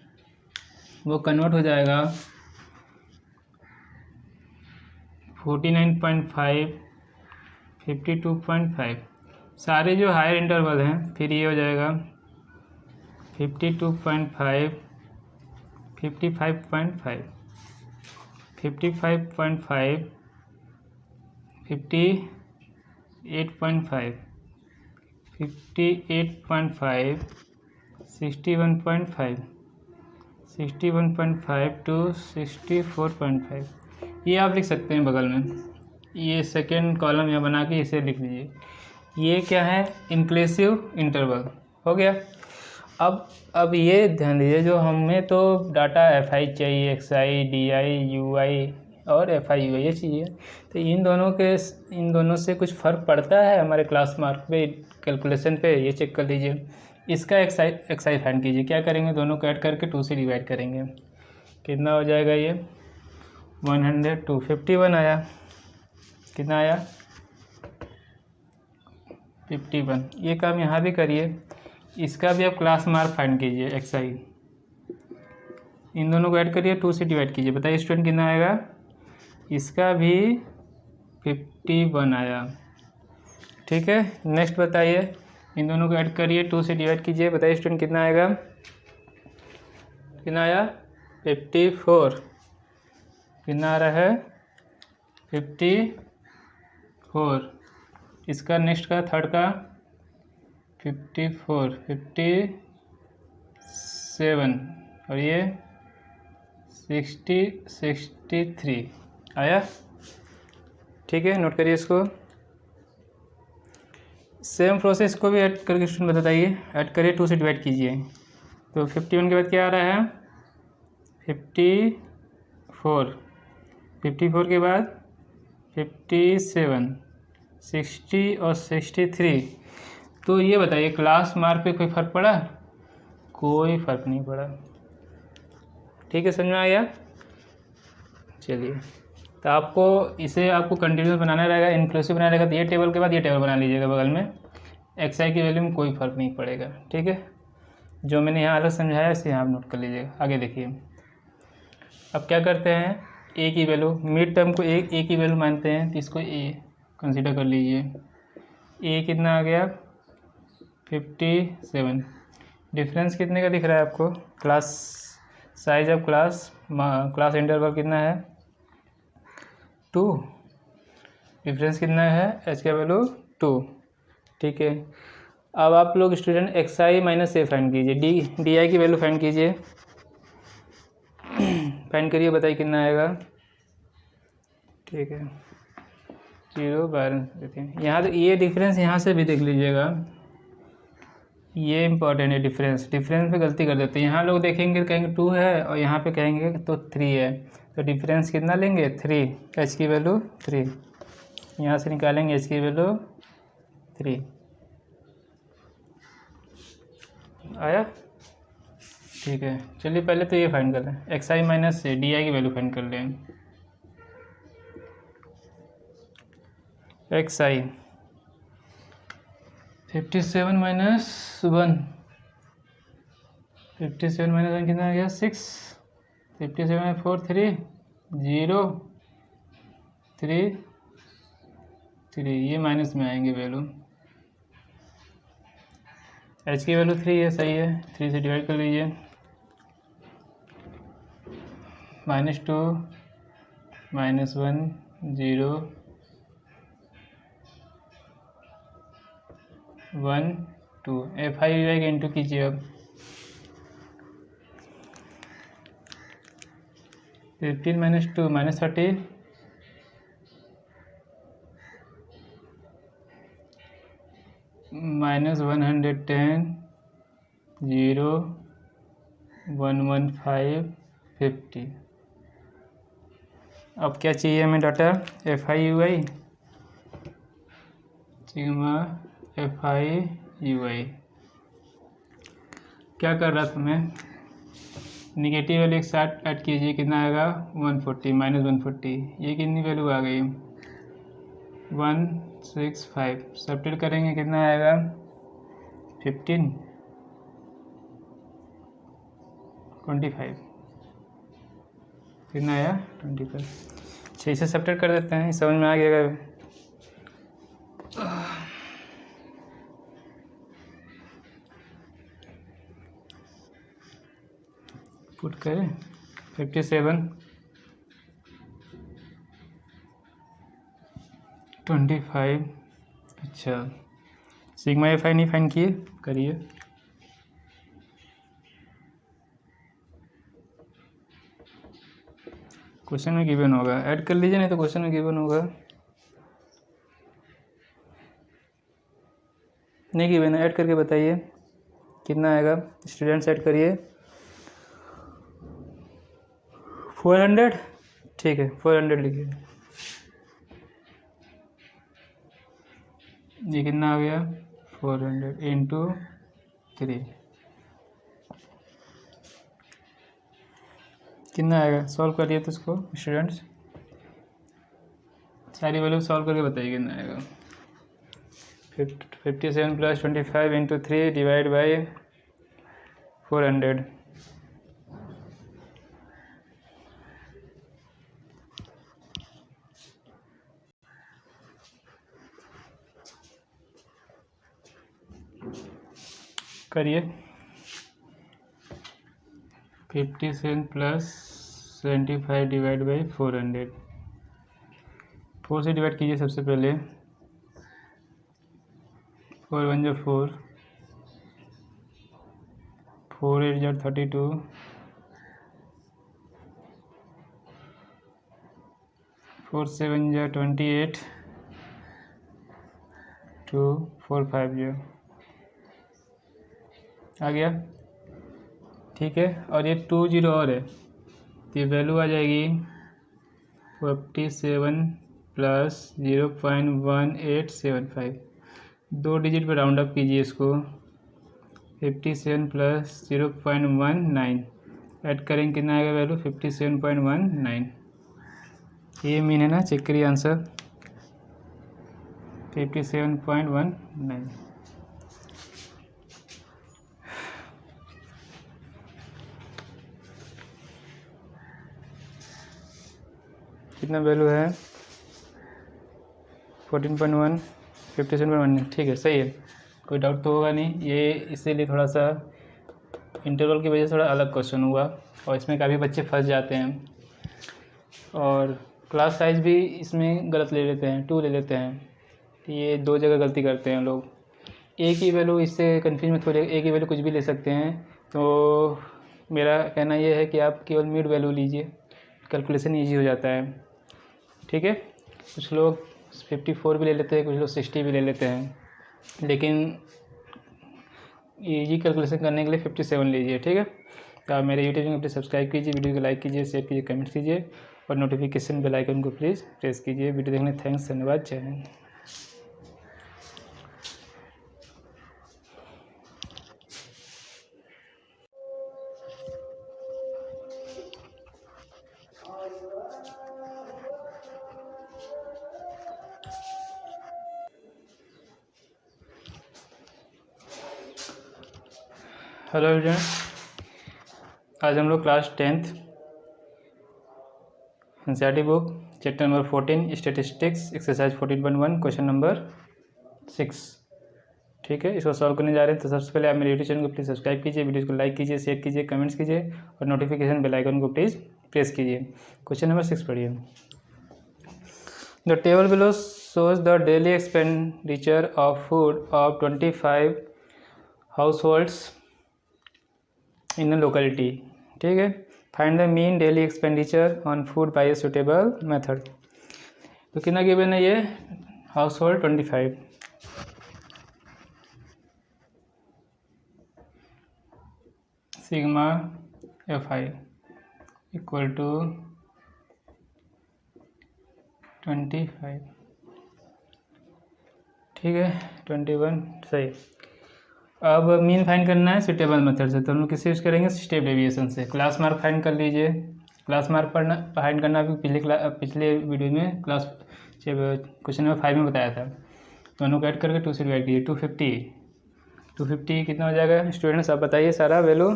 वो कन्वर्ट हो जाएगा 49.5, 52.5। सारे जो हायर इंटरवल हैं, फिर ये हो जाएगा 52.5, 55.5, 55.5, 58.5, 58.5, 61.5, 61.5 to 64.5। ये आप लिख सकते हैं बगल में, ये सेकेंड कॉलम यहाँ बना के इसे लिख लीजिए। ये क्या है, इंक्लूसिव इंटरवल हो गया। अब ये ध्यान दीजिए, जो हमें तो डाटा FI चाहिए, XI, DI, UI और FI/UI ये चाहिए। तो इन दोनों से कुछ फ़र्क पड़ता है हमारे क्लास मार्क पे, कैलकुलेशन पे, ये चेक कर लीजिए। इसका XI फाइंड कीजिए। क्या करेंगे, दोनों को ऐड करके 2 से डिवाइड करेंगे, कितना हो जाएगा ये 100 to 51 आया। कितना आया 51। ये काम यहाँ भी करिए, इसका भी आप क्लास मार्क फाइंड कीजिए एक्सरसाइज। इन दोनों को ऐड करिए, 2 से डिवाइड कीजिए, बताइए स्टूडेंट कितना आएगा। इसका भी 51 आया। ठीक है, नेक्स्ट बताइए, इन दोनों को ऐड करिए, 2 से डिवाइड कीजिए, बताइए स्टूडेंट कितना आएगा। कितना आया 54। कितना आ रहा है 54। इसका नेक्स्ट का थर्ड का 54, 57 और ये 63 आया। ठीक है, नोट करिए इसको। सेम प्रोसेस को भी ऐड करके स्टूडेंट बताइए, ऐड करिए, 2 से डिवाइड कीजिए। तो 51 के बाद क्या आ रहा है 54, 54 के बाद 57, 60 और 63। तो ये बताइए क्लास मार्क पे कोई फ़र्क पड़ा? कोई फ़र्क नहीं पड़ा। ठीक है, समझ में आ गया। चलिए, तो आपको कंटिन्यूस बनाना रहेगा, इंक्लूसिव बनाना रहेगा। तो ये टेबल के बाद ये टेबल बना लीजिएगा बगल में, एक्सआई की वैल्यू में कोई फ़र्क नहीं पड़ेगा। ठीक है, जो मैंने यहाँ अलग समझाया इसे यहाँ आप नोट कर लीजिएगा। आगे देखिए, अब क्या करते हैं, ए की वैल्यू, मिड टर्म को ए की वैल्यू मानते हैं, तो इसको ए कंसीडर कर लीजिए। ए कितना आ गया 57। डिफरेंस कितने का दिख रहा है आपको? Class size of class interval कितना है 2। डिफरेंस कितना है एच का वैल्यू 2। ठीक है, अब आप लोग student x i minus A find कीजिए, डी आई की वैल्यू फाइंड कीजिए। फाइंड करिए, बताइए कितना आएगा। ठीक है, 0 बैलेंस देते हैं यहाँ। तो ये डिफरेंस यहाँ से भी देख लीजिएगा, ये इंपॉर्टेंट है। डिफरेंस पे गलती कर देते हैं। यहाँ लोग देखेंगे तो कहेंगे 2 है और यहाँ पे कहेंगे तो 3 है। तो डिफरेंस कितना लेंगे 3, एच की वैल्यू 3, यहाँ से निकालेंगे एच की वैल्यू 3 आया। ठीक है, चलिए पहले तो ये फाइंड कर लें, एक्स आई माइनस से डी आई की वैल्यू फाइंड कर लें। एक्स आई 57 माइनस 1, 57 माइनस 1 कितना आ गया 6। 57 4 3 0 3 3, ये माइनस में आएंगे वैल्यू। एच की वैल्यू 3 है, सही है, 3 से डिवाइड कर लीजिए। -2 -1 0 1 2, एफ आई यू आई का इंटू कीजिए। अब 15 - 2 -30, -110 0 115 50। अब क्या चाहिए हमें data, f I you i, sigma F I you i. क्या कर रहा था मैं, निगेटिव वैल्यू एक साथ ऐड कीजिए, कितना आएगा 140 -140। ये कितनी वैल्यू आ गई 165। सब्ट्रैक्ट करेंगे कितना आएगा 15 25, कितना आया 25। 6 से सब्ट्रैक्ट कर देते हैं, समझ में आ गया। पुट करें 57 25। अच्छा, सिग्मा एफ आई नहीं फाइंड किए, करिए। क्वेश्चन में गिवन होगा, ऐड कर लीजिए, नहीं तो क्वेश्चन में गिवन होगा। नहीं गिवन है, ऐड करके बताइए कितना आएगा। स्टूडेंट्स ऐड करिए 400। ठीक है, 400 लिखिए। ये कितना आ गया 400 × 3, कितना आएगा। सॉल्व करिए तो इसको स्टूडेंट्स। सारी वैल्यू सॉल्व करके बताइए कितना आएगा। 57 + 25 × 3 डिवाइड बाई 400। करिए। 57 + 75 डिवाइड बाई 400। 4 से डिवाइड कीजिए सबसे पहले। 4 1 = 4, 4 8 = 32, 4 7 = 28, 2 4 5 = आ गया। ठीक है, और ये 2 0 और है तो ये वैल्यू आ जाएगी 57 + 0.1875। 2 डिजिट पर राउंड अप कीजिए इसको। 57 + 0.19 ऐड करेंगे कितना आएगा वैल्यू 57.19। ये मीन है ना, चेक करिए आंसर 57.19। कितना वैल्यू है 14.1, 57.1। ठीक है, सही है, कोई डाउट तो होगा नहीं। ये इसीलिए थोड़ा सा इंटरवल की वजह से थोड़ा अलग क्वेश्चन हुआ और इसमें काफ़ी बच्चे फंस जाते हैं और क्लास साइज भी इसमें गलत ले लेते हैं, 2 ले लेते हैं। ये 2 जगह गलती करते हैं लोग। एक ही वैल्यू, इससे कन्फ्यूज मत होइए, एक ही वैल्यू कुछ भी ले सकते हैं। तो मेरा कहना ये है कि आप केवल मिड वैल्यू लीजिए, कैलकुलेशन ईजी हो जाता है। ठीक है, कुछ लोग 54 भी ले लेते हैं, कुछ लोग 60 भी ले लेते हैं, लेकिन ईजी कैलकुलेशन करने के लिए 57 लीजिए। ठीक है, तो आप मेरे यूट्यूब चैनल को सब्सक्राइब कीजिए, वीडियो को लाइक कीजिए, शेयर कीजिए, कमेंट कीजिए और नोटिफिकेशन बेल आइकन को प्लीज़ प्रेस कीजिए। वीडियो देखने थैंक्स, धन्यवाद, जय हिंद। हेलो एवरीवन, आज हम लोग class 10th NCERT book chapter number 14 statistics exercise 14.1 question number 6। ठीक है, इसको सॉल्व करने जा रहे हैं। तो सबसे पहले आप मेरे यूट्यूब चैनल को प्लीज़ सब्सक्राइब कीजिए, वीडियो को लाइक कीजिए, शेयर कीजिए, कमेंट्स कीजिए और नोटिफिकेशन बेल आइकन को प्लीज़ प्रेस कीजिए। क्वेश्चन नंबर 6 पढ़िए। The table below shows the daily expenditure of food of 25 households in a locality. ठीक है, find the mean daily expenditure on food by a suitable method. तो कितना given है ये household 25, sigma FI equal to 25। ठीक है, 21 सही। अब मीन फाइंड करना है सुटेबल मेथड से, तो हम लोग किससे यूज़ करेंगे, स्टेप डेविएशन से। क्लास मार्क फाइंड कर लीजिए। क्लास मार्क फाइंड करना भी पिछले वीडियो में क्वेश्चन नंबर 5 में बताया था। दोनों को ऐड करके 2 से डिवाइड कीजिए। 250 कितना हो जाएगा स्टूडेंट्स, आप बताइए सारा वैल्यू।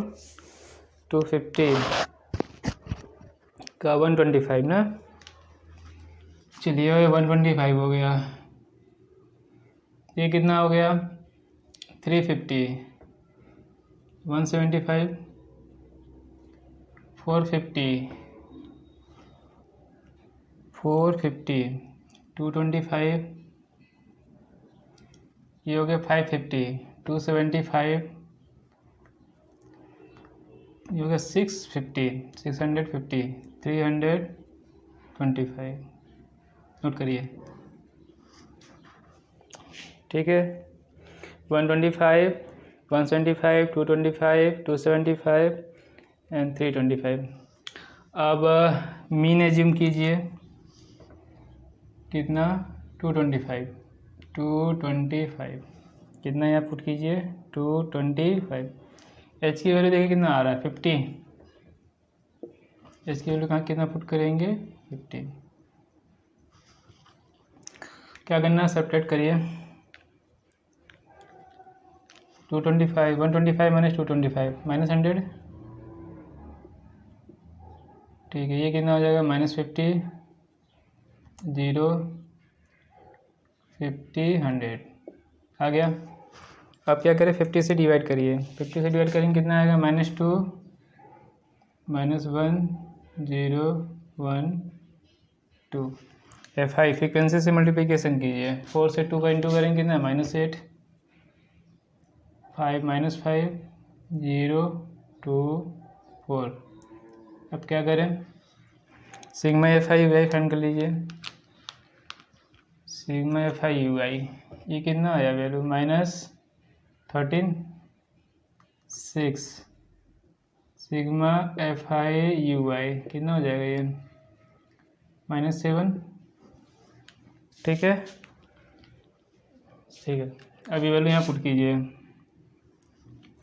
250 का 125 ना, चलिए 125 हो गया। ये कितना हो गया 350, 175, 450, 225, ये हो गया 550, 275, ये हो गया 650, 325। नोट करिए। ठीक है, 125, 175, 225, 275 एंड 325। अब मीन एज्यूम कीजिए कितना 225 कितना यहाँ पुट कीजिए 225। एच की वैल्यू देखिए कितना आ रहा है 50। एच की वैल्यू कहाँ कितना पुट करेंगे 50। क्या करना है, सब्ट्रैक्ट करिए। 225 125 माइनस 225 माइनस 100, ठीक है। ये कितना हो जाएगा, -50 0 50 100 आ गया। अब क्या करें, 50 से डिवाइड करिए। 50 से डिवाइड करेंगे कितना आएगा, -2 -1 0 1 2। F5 फ्रीक्वेंसी से मल्टीप्लिकेशन कीजिए। 4 से 2 का इंटू करेंगे कितना, -8 5 -5 0 2 4। अब क्या करें, सिग्मा F5 UI फाइंड कर लीजिए। सिग्मा F5 UI ये कितना आया वैल्यू, -13 6। सिग्मा F5 UI कितना हो जाएगा ये, -7, ठीक है। ठीक है, अभी वैल्यू यहाँ पुट कीजिए।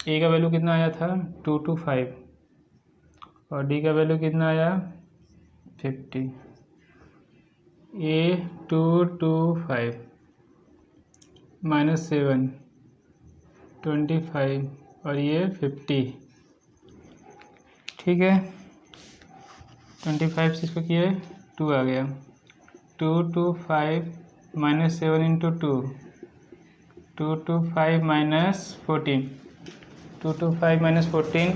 ए का वैल्यू कितना आया था, 225, और डी का वैल्यू कितना आया, 50। A 225 -7 25 और ये 50, ठीक है। 25 से इसको किए 2 आ गया। 225 -7 इंटू 2 225 -14 225 -14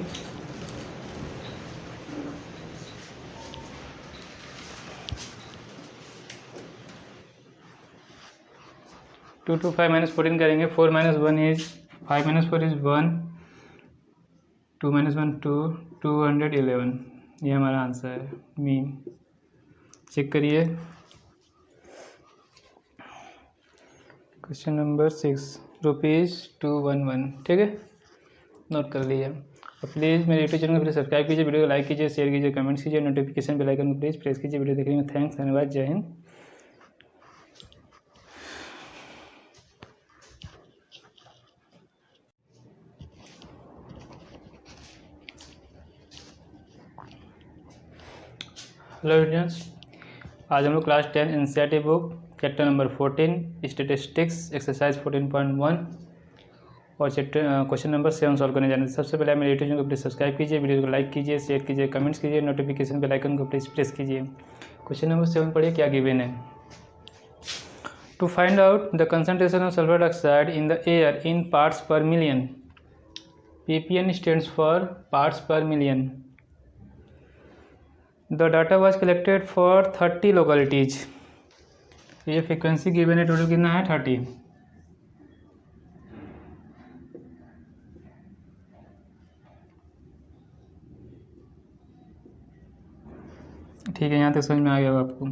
225 -14 करेंगे। 4 - 1 इज 5 - 4 इज 1 2 - 1 2 211। ये हमारा आंसर है, मीन। चेक करिए। क्वेश्चन नंबर 6 ₹211, ठीक है, नोट कर लीजिए। और प्लीज़ मेरे यूट्यूब चैनल को प्लीज़ सब्सक्राइब कीजिए, वीडियो को लाइक कीजिए, शेयर कीजिए, कमेंट्स कीजिए, नोटिफिकेशन बेल आइकन को प्लीज़ प्रेस कीजिए। वीडियो देखने में थैंक्स, धन्यवाद, जय हिंद। हेलो स्टूडेंट्स, आज हम लोग class 10 NCERT book chapter number 14 statistics exercise 14.1 और चैप्टर क्वेश्चन नंबर 7 सॉल्व करने जाने। सबसे पहले मेरे यूट्यूब चैनल को प्लीज़ सब्सक्राइब कीजिए, वीडियो को लाइक कीजिए, शेयर कीजिए, कमेंट्स कीजिए, नोटिफिकेशन बेल आइकन को प्लीज़ प्रेस कीजिए। क्वेश्चन नंबर 7 पढ़िए, क्या गिवन है। To find out the concentration of sulphur dioxide in the air in parts per million, ppm stands for parts per million. The data was collected for 30 localities। ये frequency given है, total कितना है, 30। ठीक है, यहाँ तक समझ में आ गया होगा आपको,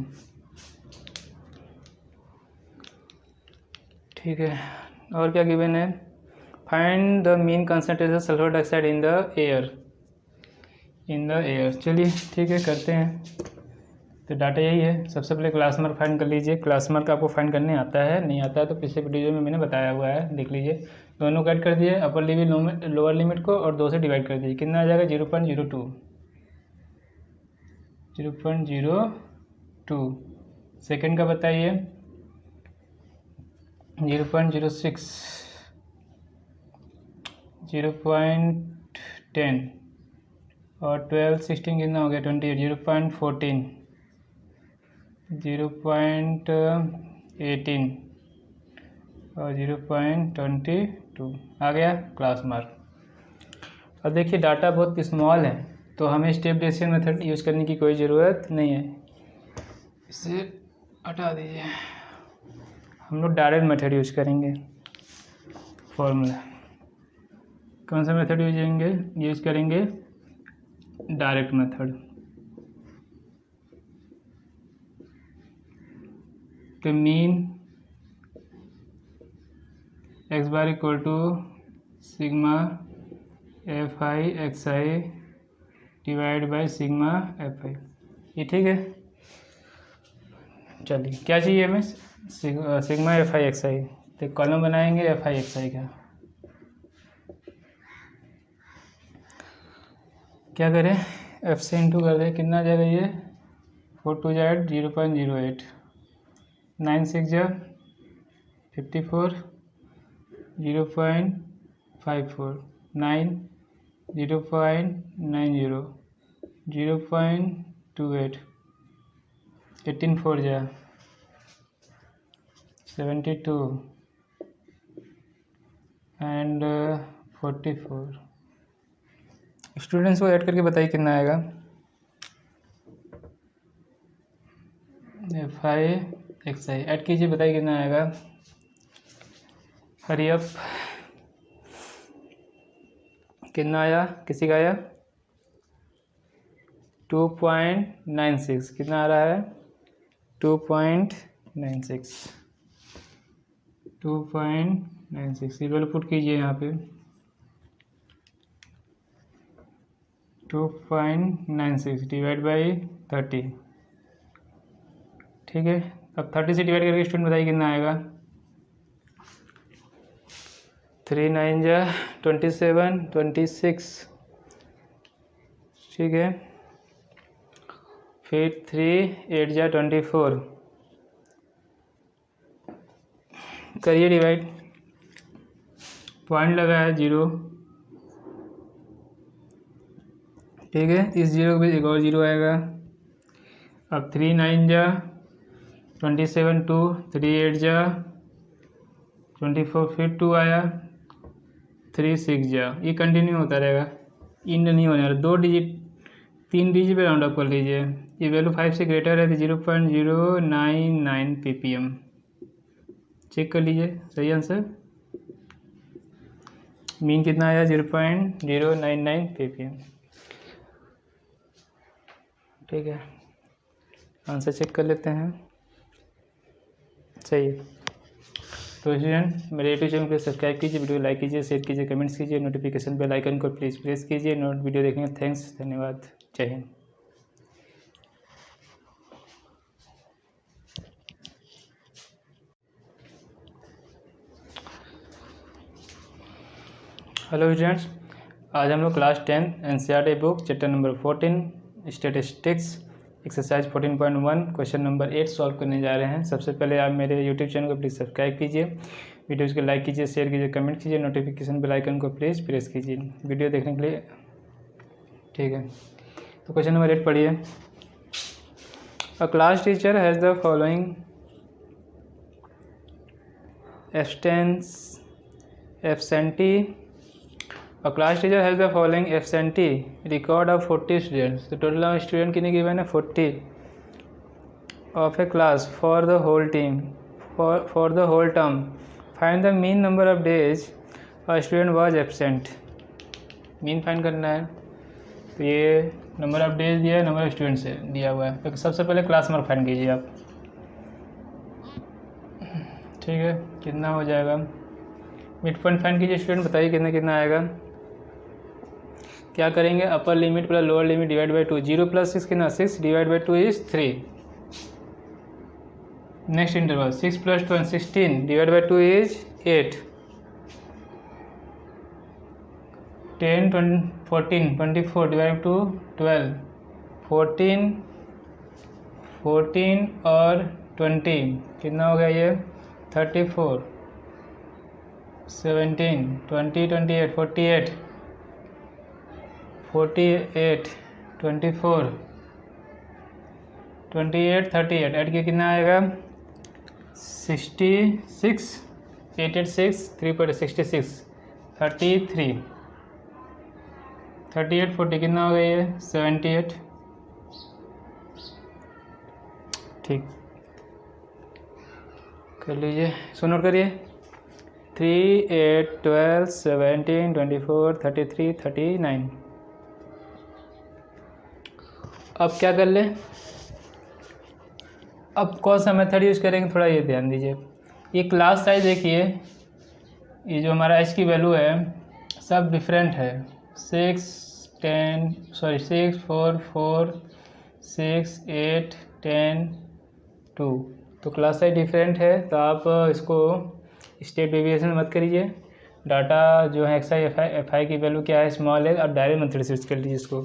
ठीक है। और क्या गिवन है, find the mean concentration sulphur dioxide in the air, चलिए ठीक है, करते हैं। तो डाटा यही है। सबसे पहले क्लास मार्क फाइंड कर लीजिए। क्लास मार्क आपको फाइंड करने आता है, नहीं आता है तो पिछले वीडियो में मैंने बताया हुआ है, देख लीजिए। दोनों को ऐड कर दिए, अपर लिमिट लोअर लिमिट को, और 2 से डिवाइड कर दीजिए। कितना आ जाएगा, 0.02 0.02। सेकेंड का बताइए, 0.06 0.10 और 12 16 कितना हो गया, 28 0.14 0.18 और 0.22 आ गया क्लास मार्क। अब देखिए डाटा बहुत स्मॉल है, तो हमें स्टेप डेसिमल मेथड यूज़ करने की कोई ज़रूरत नहीं है, इसे हटा दीजिए। हम लोग डायरेक्ट मेथड यूज़ करेंगे। फॉर्मूला कौन सा मेथड यूज़ करेंगे, डायरेक्ट मेथड। तो mean x bar equal to sigma Fi xi divide by sigma Fi, ये ठीक है। चलिए क्या चाहिए हमें, सिग्मा Fi xi। तो कॉलम बनाएंगे Fi xi का। क्या करें, f से इंटू कर दें, कितना आ जाएगा ये, 4 2 8 0.08 9 6 जा 54, 0.54, 9, 0.90, 0.28, 18 4 जा 72 एंड 44। स्टूडेंट्स को ऐड करके बताइए कितना आएगा। FI ऐड कीजिए, बताइए कितना आएगा। Hurry up. कितना आया, किसी का आया 2.96। कितना आ रहा है 2.96, 2.96 ये वैल्यू पुट कीजिए यहाँ पे 2.96 डिवाइड बाई 30। ठीक है, अब 30 से डिवाइड करके स्टूडेंट बताइए कितना आएगा। 3 9 जा 27, 26। ठीक है, फिर 3 8 जा 24। करिए डिवाइड, पॉइंट लगा है 0। ठीक है, इस 0 पे एक और 0 आएगा। अब 3 9 जा 27, 2 3 8 जा 24, फिर 2 आया, 3 6 जा। ये कंटिन्यू होता रहेगा, इंड नहीं होने वाला। 2 डिजिट 3 डिजिट पे राउंड अप कर लीजिए। ये वैल्यू 5 से ग्रेटर है तो 0.099 ppm। चेक कर लीजिए, सही आंसर। मीन कितना आया 0.099 ppm। ठीक है, आंसर चेक कर लेते हैं। सही है। तो स्टूडेंट मेरे यूट्यूब चैनल को सब्सक्राइब कीजिए, वीडियो लाइक कीजिए, शेयर कीजिए, कमेंट्स कीजिए, नोटिफिकेशन बेल आइकन को प्लीज़ प्रेस कीजिए। नोट वीडियो देखने का थैंक्स, धन्यवाद, जय हिंद। हेलो स्टूडेंट्स, आज हम लोग class 10 NCERT book chapter number 14 statistics exercise 14.1 question number 8 solve करने जा रहे हैं। सबसे पहले आप मेरे यूट्यूब चैनल को प्लीज़ सब्सक्राइब कीजिए, वीडियोज़ को लाइक कीजिए, शेयर कीजिए, कमेंट कीजिए, नोटिफिकेशन बेल आइकन को प्लीज़ प्रेस कीजिए वीडियो देखने के लिए। ठीक है, तो क्वेश्चन नंबर 8 पढ़िए। अ class teacher has the following absentee. A class teacher has the following absentee record of 40 students. The total number of students कितने given है 40 of a class for the whole team for the whole term. Find the mean number of days a student was absent. Mean find करना है। तो ये number of days दिया है, number of students है दिया हुआ है। तो सबसे पहले क्लास मार्क फाइंड कीजिए आप। ठीक है, कितना हो जाएगा। मिड पॉइंट फाइंड कीजिए स्टूडेंट, बताइए कितना कितना आएगा। क्या करेंगे, upper limit plus lower limit divide by 2। 0 + 6 कितना 6 divide by 2 is 3। Next interval 6 + 2 16 divide by 2 is 8। 10 14 24 divide by 2 12। 14 और 20 कितना हो गया ये 34। 17 20 28 48 24 28 38 ऐड के कितना आएगा 66 886 3.66 33 38 40 कितना हो गया ये 78। ठीक कर लीजिए, सो नोट करिए 3 8 12 17 24 33 39। अब क्या कर लें, अब कौन सा मेथड यूज़ करेंगे थोड़ा ये ध्यान दीजिए। ये क्लास साइज देखिए, ये जो हमारा एच की वैल्यू है सब डिफरेंट है। 6 4 4 6 8 10 2। तो क्लास साइज डिफरेंट है, तो आप इसको स्टेप डेविएशन मत करिए। डाटा जो है एफ आई की वैल्यू क्या है स्मॉल है, आप डायरेक्ट मेथड से यूज कर लीजिए इसको।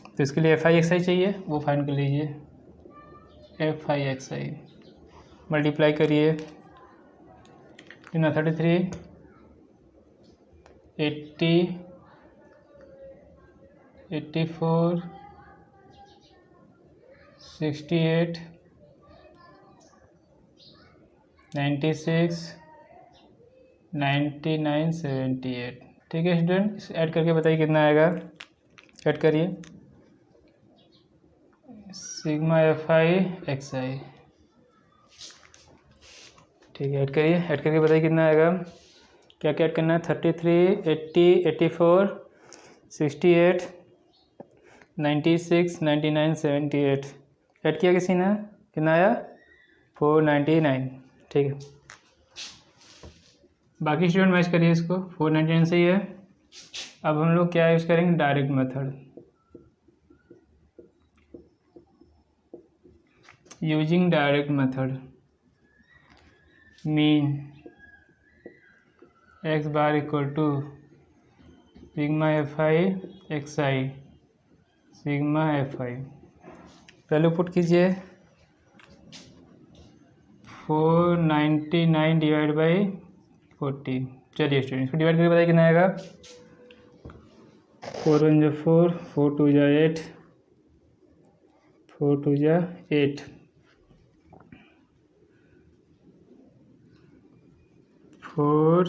तो इसके लिए FI XI चाहिए, वो फाइंड कर लीजिए। FI XI मल्टीप्लाई करिए कितना 33, 80, 84, 68, 96, 99, 78। ठीक है स्टूडेंट, ऐड करके बताइए कितना आएगा। ऐड करिए सिग्मा एफ आई एक्स आई। ठीक है, ऐड करिए। ऐड करके बताइए कितना आएगा। क्या क्या ऐड करना है? 33, 80, 84, 68, 96, 99, 78। ऐड किया किसी ने? कितना आया? 499। ठीक है, बाकी स्टूडेंट मैच करिए इसको। 499 सही है। अब हम लोग क्या यूज़ करेंगे? Direct method. Using direct method, mean x bar equal to sigma F i x i, sigma F i. पहले पुट कीजिए 499 डिवाइड बाई 40। चलिए स्टूडेंट, इसको डिवाइड करके बताइए कितना आएगा। 4 1 जा 4, 4 2 जा 8, 4 2 जा 8, 4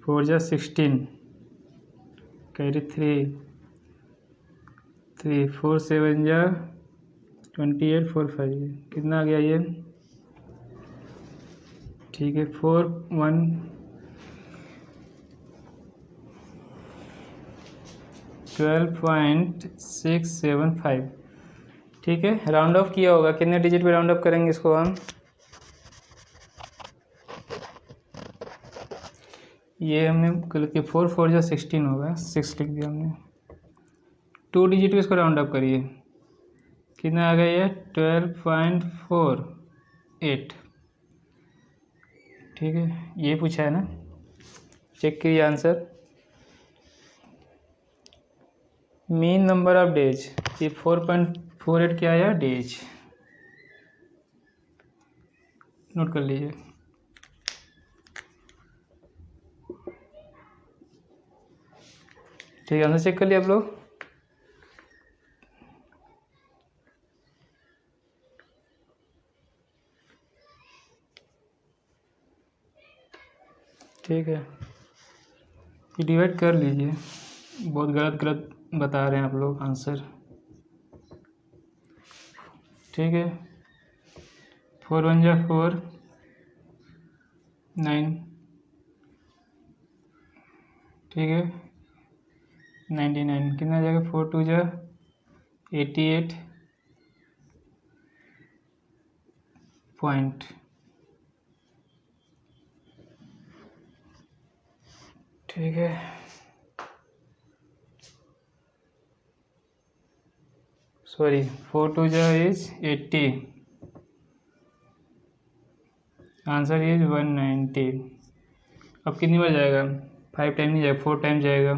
4 जा 16, कैरी 3, 3 4 7 जा 28, 4 5 कितना आ गया ये? ठीक है, 4 1 12.675। ठीक है, राउंड ऑफ किया होगा। कितने डिजिट पे राउंड ऑफ करेंगे इसको हम? ये हमने कल के 4 4 जा 16 होगा, 6 लिख दिया हमने। 2 डिजिट पे इसको राउंड ऑफ करिए, कितना आ गया ये? 12.48। ठीक है, ये पूछा है ना। चेक करिए answer. Mean number of days, ये 4.48 क्या आया? डेज। नोट कर लीजिए। ठीक है, आंसर चेक कर लिया आप लोग। ठीक है, ये डिवाइड कर लीजिए। बहुत गलत गलत बता रहे हैं आप लोग आंसर। ठीक है, 4 1 जा 4, 9। ठीक है, 99 कितना आ जाएगा? 4 2 जा 88 पॉइंट। ठीक है, सॉरी 4 2 जा इज 80, आंसर इज 190। अब कितनी बार जाएगा? 5 टाइम नहीं जाएगा, 4 टाइम जाएगा।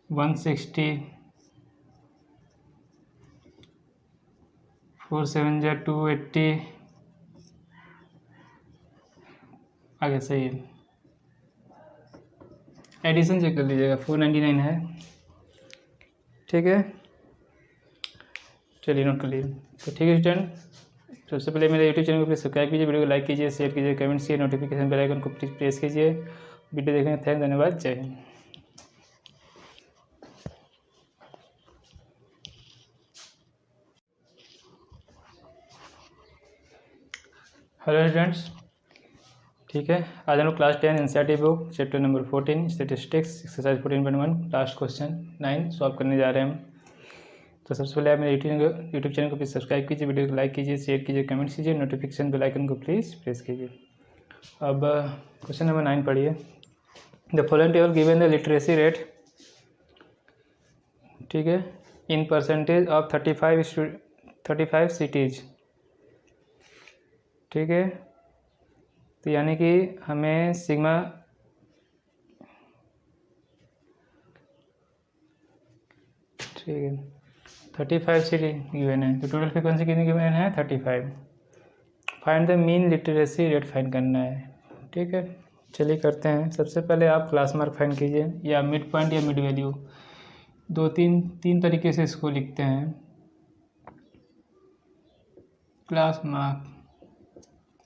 160, 4 7 जा 280, आगे सही है। एडिशन चेक कर लीजिएगा, 499 है। ठीक है, चलिए नोट कर लीजिए। तो ठीक है स्टूडेंट, सबसे पहले मेरे यूट्यूब चैनल को प्लीज़ सब्सक्राइब कीजिए, वीडियो को लाइक कीजिए, शेयर कीजिए, कमेंट कीजिए, नोटिफिकेशन बेल आइकन को प्लीज़ प्रेस कीजिए। वीडियो देखने का थैंक, धन्यवाद, जय हिंद। हेलो स्टूडेंट्स, ठीक है, आज हम लोग class 10 NCERT book chapter number 14 statistics exercise 14.1 last question 9 solve करने जा रहे हैं। तो सबसे पहले आप मेरे यूट्यूब चैनल को प्लीज़ सब्सक्राइब कीजिए, वीडियो को लाइक कीजिए, शेयर कीजिए, कमेंट कीजिए, नोटिफिकेशन बेल आइकन को प्लीज़ प्रेस कीजिए। अब क्वेश्चन नंबर 9 पढ़िए। The following table given the literacy rate, ठीक है, इन परसेंटेज ऑफ 35 सिटीज़। ठीक है, तो यानी कि हमें सिग्मा ठीक है 35 सिटी गिवन है, तो टोटल फ्रीक्वेंसी कितनी गिवन है? 35। Find the mean literacy rate find करना है। ठीक है, चलिए करते हैं। सबसे पहले आप क्लास मार्क फाइंड कीजिए, या मिड पॉइंट या मिड वैल्यू, तीन तरीके से इसको लिखते हैं। क्लास मार्क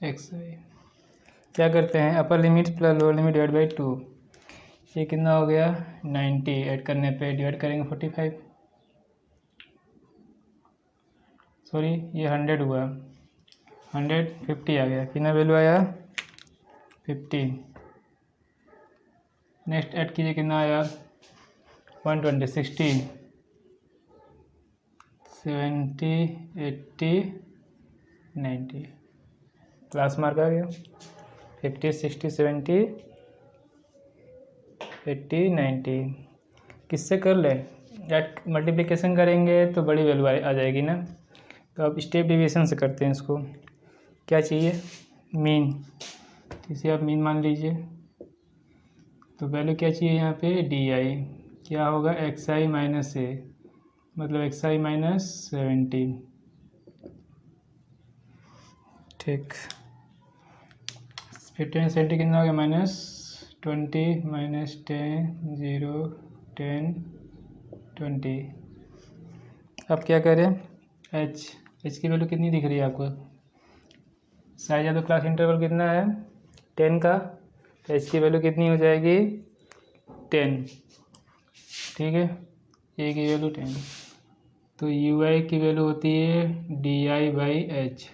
एक्स क्या करते हैं, upper limit plus lower limit divide by 2, ये कितना हो गया 90, ऐड करने पे डिवाइड करेंगे 45, सॉरी ये 100 हुआ, 150 आ गया, कितना वैल्यू आया 50। नेक्स्ट ऐड कीजिए, कितना आया 120, 60, 70, 80, 90, क्लास मार्क आ गया 50, 60, 70, 80, 90। किससे कर ले, मल्टीप्लिकेशन करेंगे तो बड़ी वैल्यू आ जाएगी ना, तो अब स्टेप डिवीजन से करते हैं इसको। क्या चाहिए, मीन, इसे आप मीन मान लीजिए। तो वैल्यू क्या चाहिए यहाँ पे, डी आई, क्या होगा एक्स आई माइनस ए, मतलब एक्स आई माइनस 70, ठीक। 15 70 कितना हो गया -20, -10, 0, 10, 20। अब क्या करें, एच की वैल्यू कितनी दिख रही है आपको, साइज या तो क्लास इंटरवल कितना है 10 का, तो एच की वैल्यू कितनी हो जाएगी 10, ठीक है, ए की वैल्यू 10। तो यू आई की वैल्यू होती है डी आई बाई एच,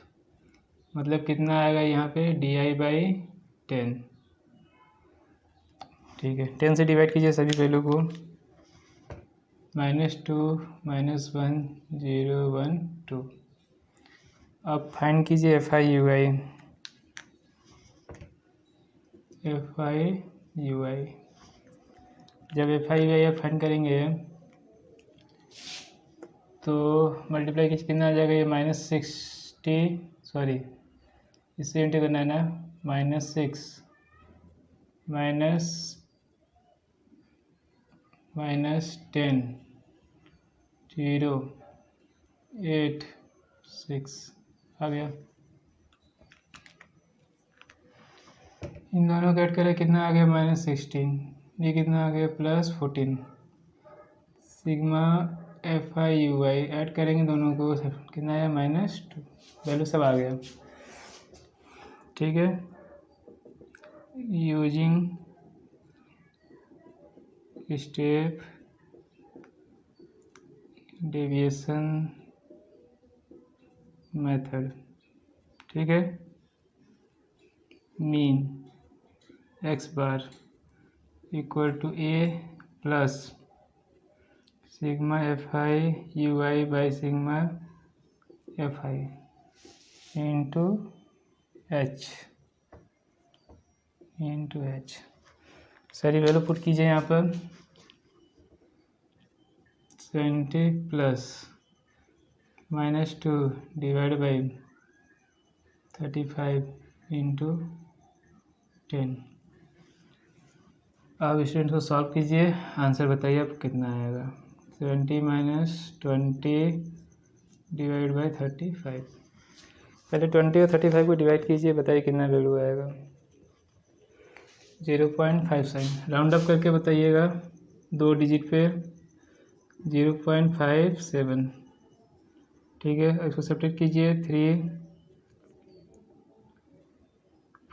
मतलब कितना आएगा यहाँ पे डी आई बाई 10, ठीक है। 10 से डिवाइड कीजिए सभी वैल्यू को, -2, -1, 0, 1, 2। अब फाइंड कीजिए एफ आई यू आई, जब F I you I find करेंगे तो मल्टीप्लाई कीजिए, कितना आ जाएगा ये -60, सॉरी इससे इंटू करना है ना, -6 -10, 0, 8, 6 आ गया। इन दोनों को ऐड करें, कितना आ गया -16, ये कितना आ गया +14, sigma F I you I add करेंगे दोनों को, कितना आया -2, वैल्यू सब आ गया, ठीक है। यूजिंग स्टेप डेविएशन मेथड, ठीक है, mean x bar equal to a plus sigma F I you i by sigma F i into h, सारी वैल्यू पुट कीजिए यहाँ पर, 70 प्लस -2 डिवाइड बाई 35 इंटू 10। अब स्टूडेंट को सॉल्व कीजिए, आंसर बताइए अब कितना आएगा, 70 - 20 डिवाइड बाई 35, पहले 20 और 35 को डिवाइड कीजिए, बताइए कितना वैल्यू आएगा, 0.57, राउंड अप करके बताइएगा 2 डिजिट पे 0.57, ठीक है। इसको सब्ट्रैक्ट कीजिए, 3,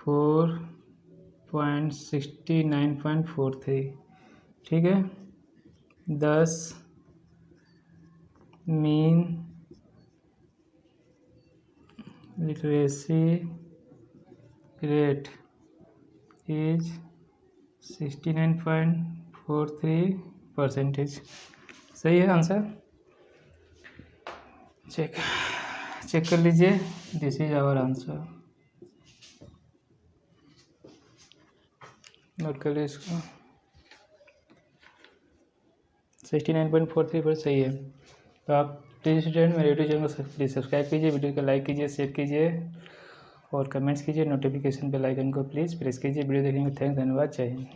4.69.43, ठीक है। 10 मीन लिटरेसी रेट इज 69.43%, सही है आंसर, चेक कर लीजिए, this is our answer, note कर लीजिए इसको, 69.43% सही है। तो आप प्लीज़ स्टूडेंट मेरे यूट्यूब चैनल को प्लीज़ सब्सक्राइब कीजिए, वीडियो को लाइक कीजिए, शेयर कीजिए और कमेंट्स कीजिए, नोटिफिकेशन बेल आइकन को प्लीज़ प्रेस कीजिए। वीडियो देखने को थैंक्स, धन्यवाद, जय हिंद।